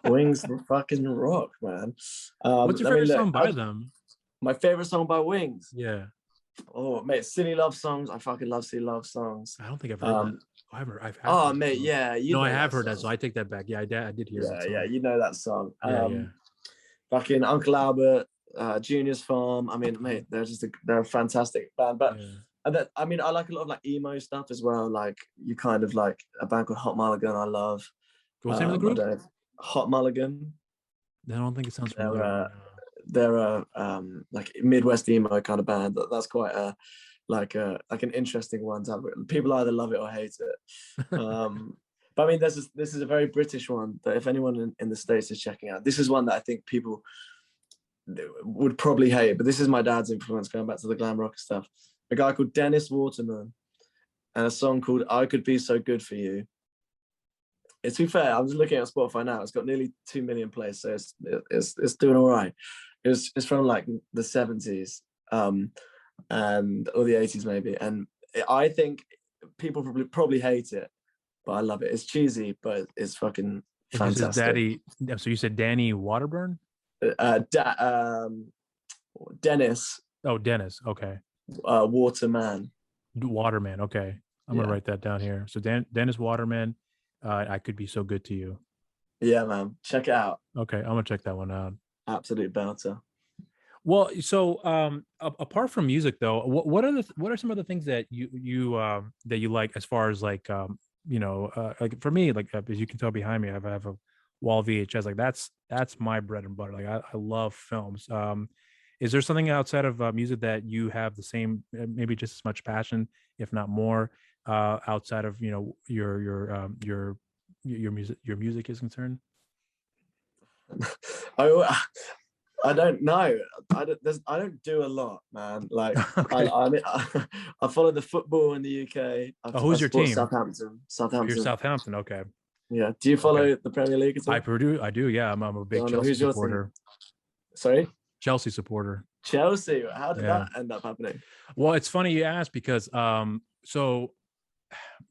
Wings, fucking rock, man." What's your I mean, favorite look, song by them? my favorite song by Wings. Yeah, Oh, mate, silly love songs. I fucking love silly love songs. I don't think I've heard that. Um, I've have oh, heard that mate, song. yeah, you No, I know have that heard that, so song. I take that back. Yeah, I did hear that Yeah, song. you know that song. Yeah, yeah. Fucking Uncle Albert, Junior's Farm. I mean, mate, they're a fantastic band. But Yeah. I mean, I like a lot of like emo stuff as well. Like you kind of like a band called Hot Mulligan. I love. What's the name of the I group? don't know, Hot Mulligan. I don't think it sounds They're familiar. a they're a like Midwest emo kind of band. That's quite a like an interesting one to have. People either love it or hate it. But I mean, this is a very British one that if anyone in the States is checking out, this is one that I think people would probably hate. But this is my dad's influence, going back to the glam rock stuff. A guy called Dennis Waterman and a song called "I Could Be So Good for You." To be fair, I'm just looking at Spotify now. It's got nearly 2 million plays, so it's doing all right. It's from like the 70s, and or the 80s maybe. And I think people probably hate it, but I love it. It's cheesy, but it's fucking And this is fantastic. Daddy. So you said Danny Waterburn? Dennis Oh, Dennis. Okay. Waterman. Waterman. Okay. I'm gonna Yeah, write that down here. So Dennis Waterman. I Could Be So Good to You. yeah, man. Check it out. Okay, I'm gonna check that one out. Absolute belter. Well, so apart from music though, what are some of the things that you like as far as like like for me, like as you can tell behind me, I have a wall VHS. Like that's my bread and butter. Like I love films. Is there something outside of music that you have the same, maybe just as much passion, if not more, outside of your music is concerned? I I don't know. I don't do a lot, man. Like Okay. I follow the football in the UK. Oh, I who's your support team? Southampton. Oh, you're Southampton. Southampton. Okay. Yeah. Do you Okay. follow the Premier League at all? I do. Yeah. I'm a big No, no. Chelsea Who's your team? supporter. Sorry, Chelsea supporter. Chelsea. How did Yeah. that end up happening? Well, it's funny you asked because so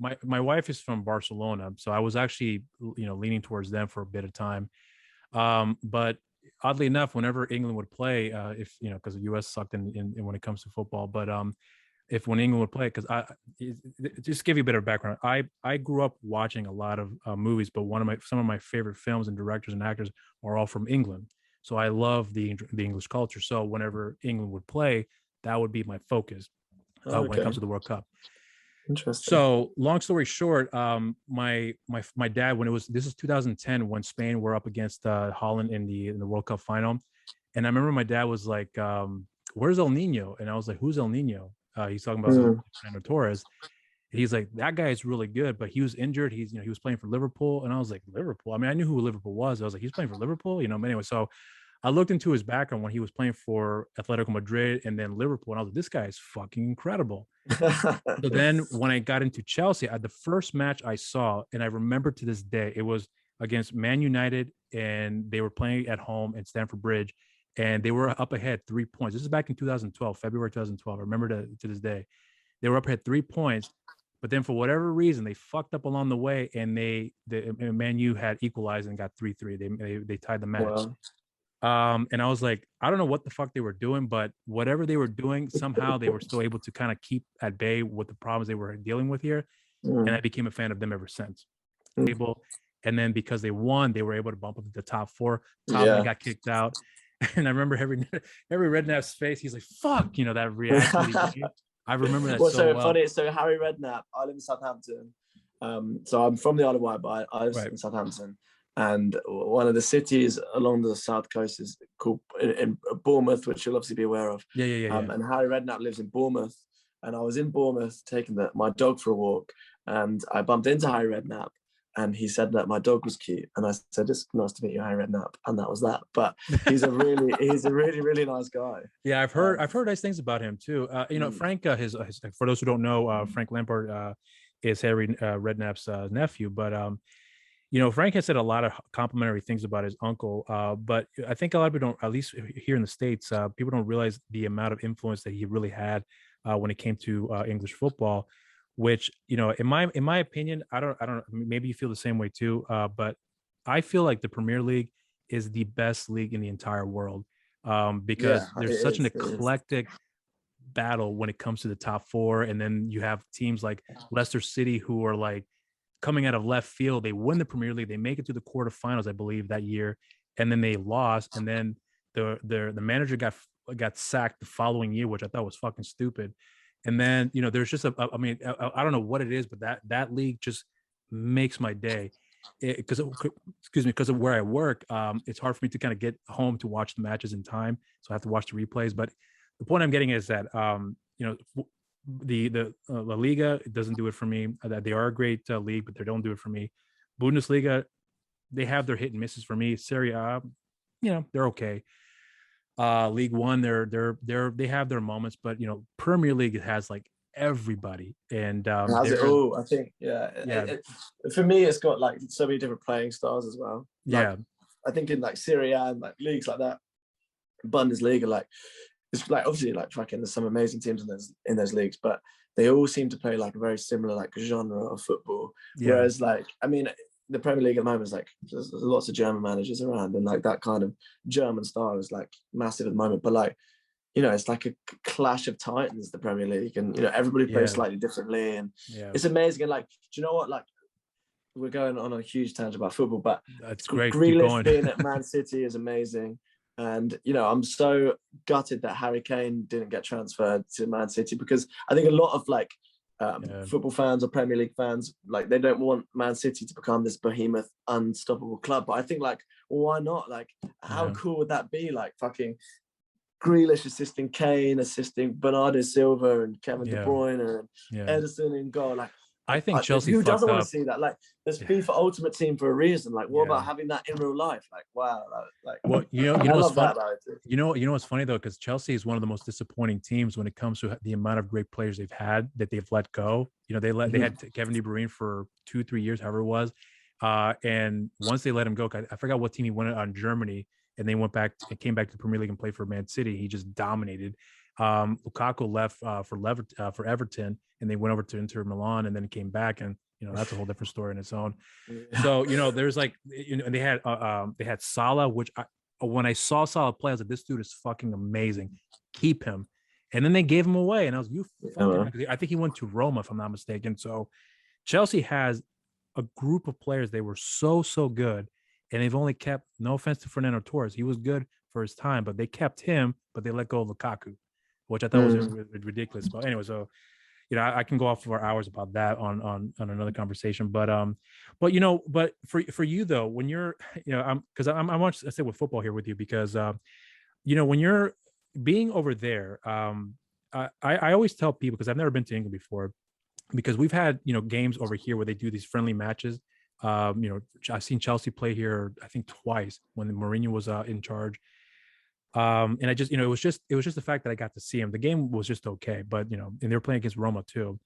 my wife is from Barcelona, so I was actually leaning towards them for a bit of time. But oddly enough, whenever England would play, if because the U.S. sucked in when it comes to football, but if when England would play, because just to give you a bit of background, I grew up watching a lot of movies, but some of my favorite films and directors and actors are all from England. So I love the English culture. So whenever England would play, that would be my focus when it comes to the World Cup. Interesting. So long story short, my dad, this is 2010 when Spain were up against Holland in the World Cup final, and I remember my dad was like, "Where's El Nino?" And I was like, "Who's El Nino?" He's talking about Fernando Torres. And he's like, "That guy is really good, but he was injured. He was playing for Liverpool." And I was like, "Liverpool?" I mean, I knew who Liverpool was. I was like, "He's playing for Liverpool," But anyway, so I looked into his background when he was playing for Atletico Madrid and then Liverpool, and I was like, "This guy is fucking incredible." So then when I got into Chelsea, the first match I saw, and I remember to this day, it was against Man United, and they were playing at home at Stamford Bridge, and they were up ahead 3 points. This is back in 2012, February 2012. I remember to this day. They were up ahead 3 points, but then for whatever reason, they fucked up along the way, and the Man U had equalized and got 3-3. They tied the match. Wow. And I was like, I don't know what the fuck they were doing, but whatever they were doing, somehow they were still able to kind of keep at bay with the problems they were dealing with here. And I became a fan of them ever since. And then because they won, they were able to bump up to the top four. Tottenham got kicked out. And I remember every Redknapp's face, he's like, fuck, that reaction. I remember that so well. Funny. So Harry Redknapp, I live in Southampton. So I'm from the Isle of Wight, but I live in Southampton. And one of the cities along the south coast is called in Bournemouth, which you'll obviously be aware of. Yeah. And Harry Redknapp lives in Bournemouth. And I was in Bournemouth taking my dog for a walk, and I bumped into Harry Redknapp. and he said that my dog was cute, and I said, "It's nice to meet you, Harry Redknapp," and that was that. But he's a really nice guy. Yeah, I've heard nice things about him too. Frank, his for those who don't know, Frank Lampard is Harry Redknapp's nephew, but Frank has said a lot of complimentary things about his uncle. But I think a lot of people don't, at least here in the States, people don't realize the amount of influence that he really had when it came to English football. Which, in my opinion, I don't, maybe you feel the same way too. But I feel like the Premier League is the best league in the entire world, because there's such an eclectic battle when it comes to the top four, and then you have teams like Leicester City who are like coming out of left field. They win the Premier League, they make it to the quarterfinals, I believe, that year, and then they lost, and then the manager got sacked the following year, which I thought was fucking stupid. And then there's just I don't know what it is, but that league just makes my day. Because of where I work, it's hard for me to kind of get home to watch the matches in time, so I have to watch the replays. But the point I'm getting is that the La Liga doesn't do it for me. That they are a great league, but they don't do it for me. Bundesliga, they have their hit and misses for me. Serie A, they're okay. League One, they have their moments, but Premier League has like everybody, and has it all. I think, for me, it's got like so many different playing styles as well. Like, I think in like Serie A and like leagues like that, Bundesliga, like it's like obviously like fucking there's some amazing teams in those leagues, but they all seem to play like a very similar like genre of football. Whereas like, I mean, the Premier League at the moment is like there's lots of German managers around, and like that kind of German style is like massive at the moment. But like, it's like a clash of titans, the Premier League, and everybody plays slightly differently, and it's amazing. And like, do you know what? Like, we're going on a huge tangent about football, but that's great. Grealish being at Man City is amazing. And I'm so gutted that Harry Kane didn't get transferred to Man City, because I think a lot of like football fans or Premier League fans, like, they don't want Man City to become this behemoth, unstoppable club. But I think, like, well, why not? Like, how cool would that be? Like, fucking Grealish assisting Kane, assisting Bernardo Silva and Kevin De Bruyne and Edison in goal. Like, I think Chelsea who doesn't want to see that? Like, there's FIFA Ultimate Team for a reason. Like, what about having that in real life? Like, wow. Like, well, what's funny? What's funny though, because Chelsea is one of the most disappointing teams when it comes to the amount of great players they've had that they've let go. They had Kevin De Bruyne for 2-3 years, however it was, and once they let him go, I forgot what team he went on, Germany, and they came back to the Premier League and played for Man City. He just dominated. Lukaku left for Everton, and they went over to Inter Milan, and then came back, and that's a whole different story in its own. So there's like, and they had Salah, which when I saw Salah play, I was like, this dude is fucking amazing. Keep him. And then they gave him away, and I was, I think he went to Roma, if I'm not mistaken. So Chelsea has a group of players. They were so good, and they've only kept, no offense to Fernando Torres, he was good for his time, but they kept him, but they let go of Lukaku, which I thought was ridiculous. But anyway, so I can go off for hours about that on another conversation. But for you though, when you're because I want to stay with football here with you, because when you're being over there, I always tell people, because I've never been to England before, because we've had games over here where they do these friendly matches. I've seen Chelsea play here, I think twice, when Mourinho was in charge. And I just, it was just the fact that I got to see him. The game was just okay, but and they were playing against Roma too.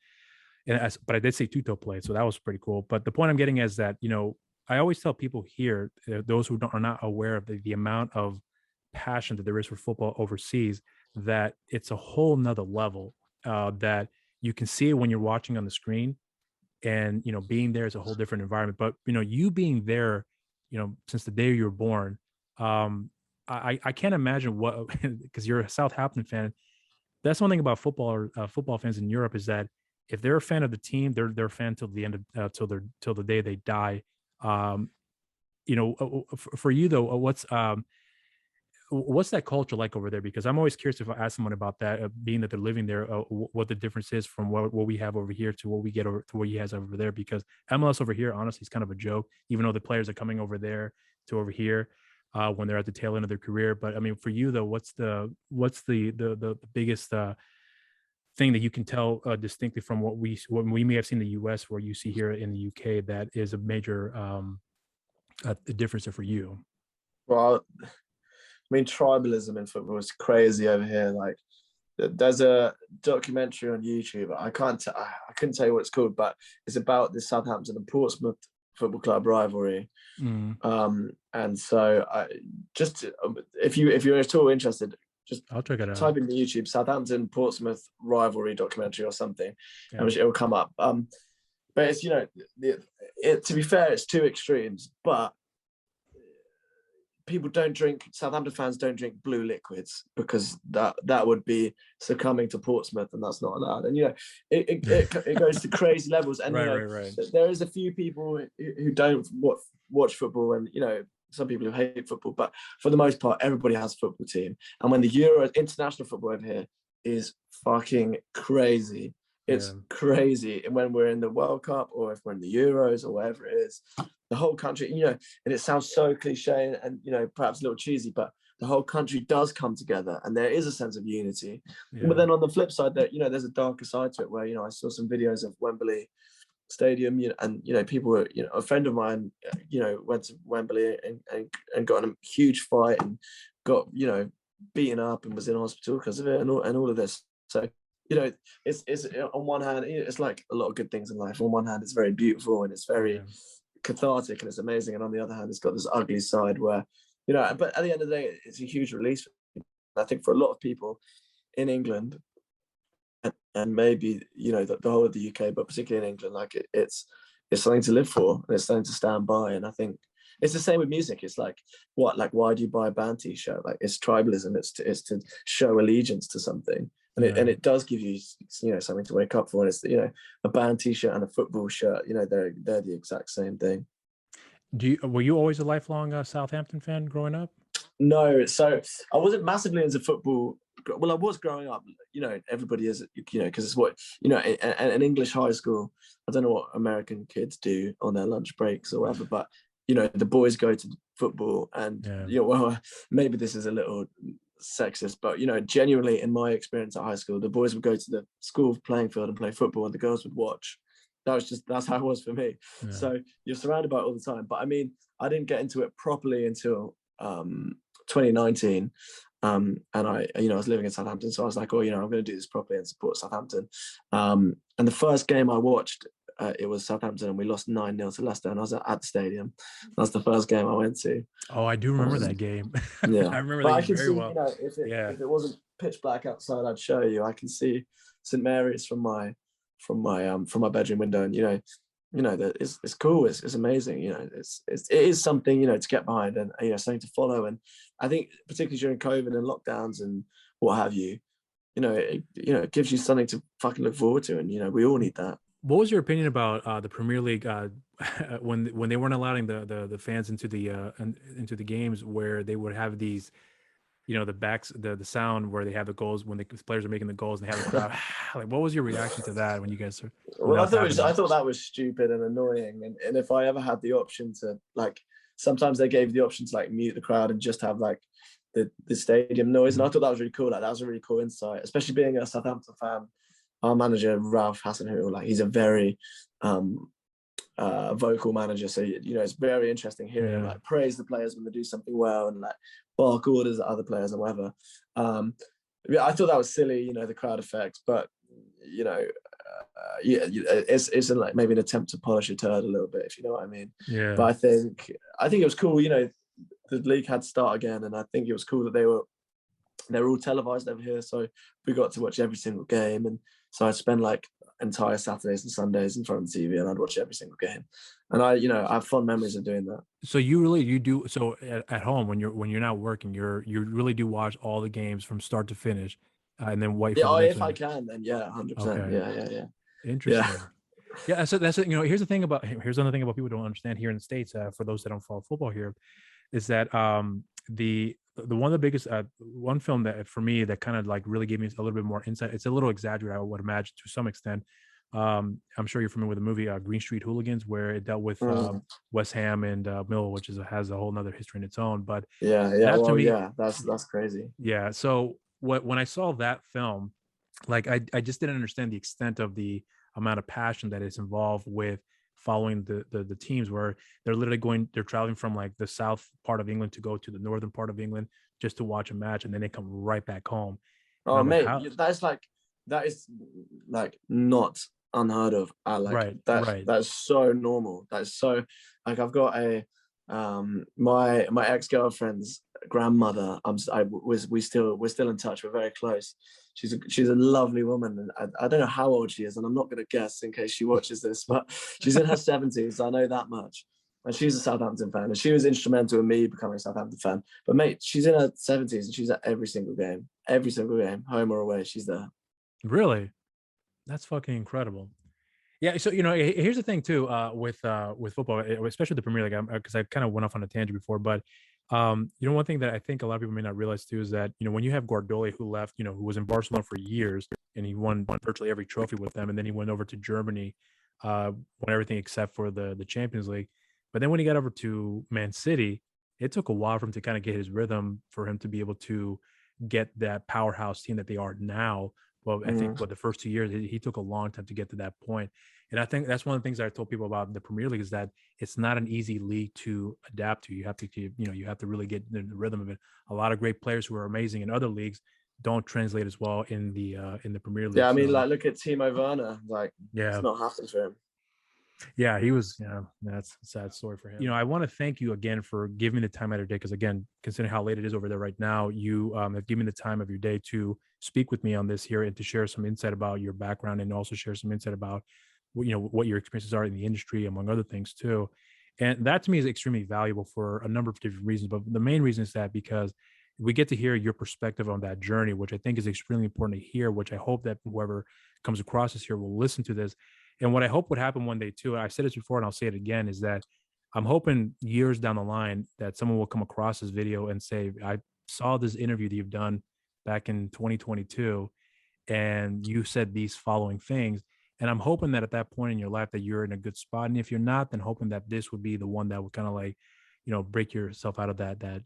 But I did see Tuto play, so that was pretty cool. But the point I'm getting is that I always tell people here, those who are not aware of the amount of passion that there is for football overseas, that it's a whole nother level, that you can see it when you're watching on the screen, and being there is a whole different environment. But you being there, since the day you were born, I can't imagine what, because you're a Southampton fan. That's one thing about football fans in Europe, is that if they're a fan of the team, they're a fan till the end of till the day they die. For you though, what's that culture like over there? Because I'm always curious, if I ask someone about that, being that they're living there, what the difference is from what we have over here to what we get over to what he has over there. Because MLS over here, honestly, is kind of a joke, even though the players are coming over there to over here when they're at the tail end of their career. But I mean, for you though, what's the biggest thing that you can tell distinctly from what we may have seen in the US, where you see here in the UK, that is a major difference for you? Well, I mean, tribalism in football is crazy over here. Like, there's a documentary on YouTube. I couldn't tell you what it's called, but it's about the Southampton and Portsmouth Football Club rivalry. And so if you're at all interested, just I'll check it out. type in the YouTube Southampton Portsmouth rivalry documentary or something, and it will come up. But it's, to be fair, it's two extremes, but Southampton fans don't drink blue liquids, because that would be succumbing to Portsmouth, and that's not allowed. And it goes to crazy levels. And right. There is a few people who don't watch football, and some people who hate football, but for the most part, everybody has a football team. And when the international football over here is fucking crazy. It's crazy. And when we're in the World Cup, or if we're in the Euros, or whatever it is, the whole country, and it sounds so cliche and, perhaps a little cheesy, but the whole country does come together, and there is a sense of unity. But then on the flip side, there's a darker side to it, where, I saw some videos of Wembley Stadium, and people were, a friend of mine, went to Wembley and got in a huge fight and got, beaten up and was in hospital because of it, and all of this. So, it's on one hand, it's like a lot of good things in life. On one hand, it's very beautiful and it's very cathartic and it's amazing, and on the other hand, it's got this ugly side where, but at the end of the day, it's a huge release. I think for a lot of people in England, and maybe the whole of the UK, but particularly in England, like it's something to live for, and it's something to stand by. And I think it's the same with music. It's like, why do you buy a band t-shirt? Like, it's tribalism. It's to show allegiance to something. And it does give you, something to wake up for. And it's, a band t-shirt and a football shirt, they're the exact same thing. Were you always a lifelong Southampton fan growing up? No, so I wasn't massively into football. Well, I was growing up, everybody is, because it's what, an English high school, I don't know what American kids do on their lunch breaks or whatever, but, the boys go to football, and, well, maybe this is a little sexist, but genuinely, in my experience at high school, the boys would go to the school playing field and play football, and the girls would watch. That's how it was for me. So you're surrounded by it all the time. But I mean, I didn't get into it properly until 2019, and I was living in Southampton, so I was like, I'm going to do this properly and support Southampton. And the first game I watched, it was Southampton, and we lost 9-0 to Leicester, and I was at the stadium. That's the first game I went to. Oh, I do remember that game. Yeah, I remember but that I game can very see, well. If it wasn't pitch black outside, I'd show you. I can see St Mary's from my bedroom window, and that it's cool. It's amazing. It is something to get behind, and something to follow. And I think particularly during COVID and lockdowns and what have you, it gives you something to fucking look forward to, and we all need that. What was your opinion about the Premier League when they weren't allowing the fans into the games, where they would have these, the sound where they have the goals when the players are making the goals and they have the crowd? Like, what was your reaction to that when you guys? Well, I thought that was stupid and annoying. And if I ever had the option to, like, sometimes they gave the option to, like, mute the crowd and just have, like, the stadium noise, and I thought that was really cool. Like, that was a really cool insight, especially being a Southampton fan. Our manager, Ralph Hasenhüttl, like, he's a very vocal manager, so it's very interesting hearing him, like, praise the players when they do something well, and, like, bark orders at other players and whatever. I thought that was silly, the crowd effects, but it's like maybe an attempt to polish a turd a little bit, if you know what I mean. But I think it was cool. The league had to start again, and I think it was cool that they're all televised over here, so we got to watch every single game. And so I'd spend, like, entire Saturdays and Sundays in front of the TV, and I'd watch every single game. And I have fond memories of doing that. So you do so at home when you're not working, you really do watch all the games from start to finish, and then wait for the next if one. I can, then 100%. Okay. Yeah. Interesting. Yeah. So that's it. Here's another thing about people don't understand here in the States. For those that don't follow football here, is that the one of the biggest one film that for me that kind of like really gave me a little bit more insight. It's a little exaggerated, I would imagine, to some extent. I'm sure you're familiar with the movie Green Street Hooligans, where it dealt with West Ham and Mill, which has a whole nother history in its own. But that's crazy. Yeah. So when I saw that film, like I just didn't understand the extent of the amount of passion that is involved with following the teams, where they're traveling from like the south part of England to go to the northern part of England just to watch a match, and then they come right back home. And Oh, I'm like, mate, how? that is like not unheard of. Like Right, that right. that's so normal. That's so like I've got a my ex-girlfriend's grandmother. We're still in touch. We're very close. She's a lovely woman, and I don't know how old she is, and I'm not going to guess in case she watches this, but she's in her 70s. I know that much. And she's a Southampton fan, and she was instrumental in me becoming a Southampton fan. But mate, she's in her 70s, and she's at every single game, home or away. She's there. Really? That's fucking incredible. Yeah, so here's the thing too, with football, especially the Premier League, because I kind of went off on a tangent before, but one thing that I think a lot of people may not realize too is that when you have Guardiola, who left, who was in Barcelona for years, and he won virtually every trophy with them, and then he went over to Germany, won everything except for the Champions League. But then when he got over to Man City, it took a while for him to kind of get his rhythm, for him to be able to get that powerhouse team that they are now. Well, I think the first 2 years, he took a long time to get to that point. And I think that's one of the things that I told people about the Premier League, is that it's not an easy league to adapt to. You have to you have to really get the rhythm of it. A lot of great players who are amazing in other leagues don't translate as well in the Premier League. Yeah, I mean, like, look at Timo Werner. Like, Yeah, it's not happening for him. yeah, he was. Yeah, that's a sad story for him. I want to thank you again for giving me the time out of your day, because again, considering how late it is over there right now, you have given me the time of your day to speak with me on this here, and to share some insight about your background, and also share some insight about what your experiences are in the industry, among other things too. And that to me is extremely valuable for a number of different reasons. But the main reason is that because we get to hear your perspective on that journey, which I think is extremely important to hear, which I hope that whoever comes across this here will listen to this. And what I hope would happen one day too, I said this before and I'll say it again, is that I'm hoping years down the line that someone will come across this video and say, I saw this interview that you've done back in 2022, and you said these following things. And I'm hoping that at that point in your life that you're in a good spot. And if you're not, then hoping that this would be the one that would kind of like, break yourself out of that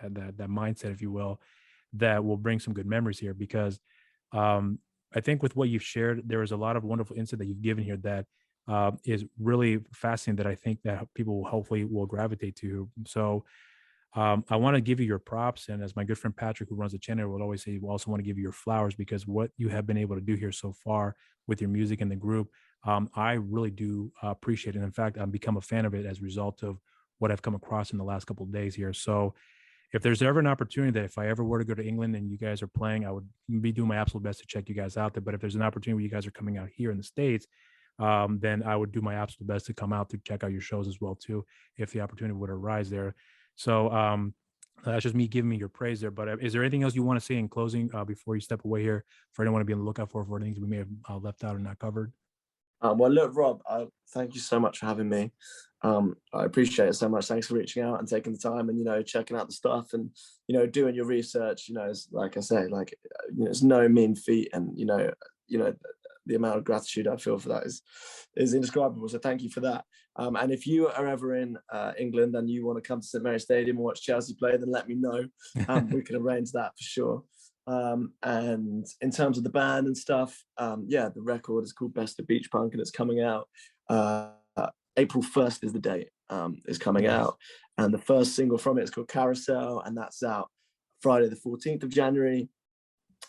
mindset, if you will, that will bring some good memories here. Because I think with what you've shared, there is a lot of wonderful insight that you've given here that is really fascinating, that I think that people hopefully will gravitate to. So I want to give you your props. And as my good friend Patrick, who runs the channel, would always say, we also want to give you your flowers, because what you have been able to do here so far with your music and the group, I really do appreciate it. And in fact, I've become a fan of it as a result of what I've come across in the last couple of days here. So if there's ever an opportunity that if I ever were to go to England and you guys are playing, I would be doing my absolute best to check you guys out there. But if there's an opportunity where you guys are coming out here in the States, then I would do my absolute best to come out to check out your shows as well too, if the opportunity would arise there. So that's just me giving me your praise there. But is there anything else you want to say in closing before you step away here, for anyone to be on the lookout for things we may have left out or not covered? Well, look, Rob, thank you so much for having me. I appreciate it so much. Thanks for reaching out and taking the time and, checking out the stuff and, doing your research. It's, like I say, like, it's no mean feat. And, the amount of gratitude I feel for that is indescribable. So thank you for that. And if you are ever in England and you want to come to St Mary's Stadium and watch Chelsea play, then let me know. We can arrange that for sure. And in terms of the band and stuff, the record is called Best of Beach Punk, and it's coming out April 1st is the date. It's coming out, and the first single from it is called Carousel, and that's out Friday the 14th of January,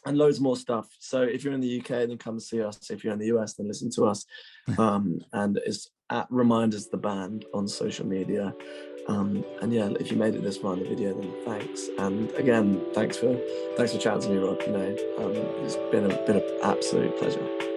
and loads more stuff. So if you're in the UK, then come see us. If you're in the US, then listen to us. And it's at Reminders the Band on social media. And if you made it this far in the video, then thanks. And again, thanks for chatting to me, Rob. It's been an absolute pleasure.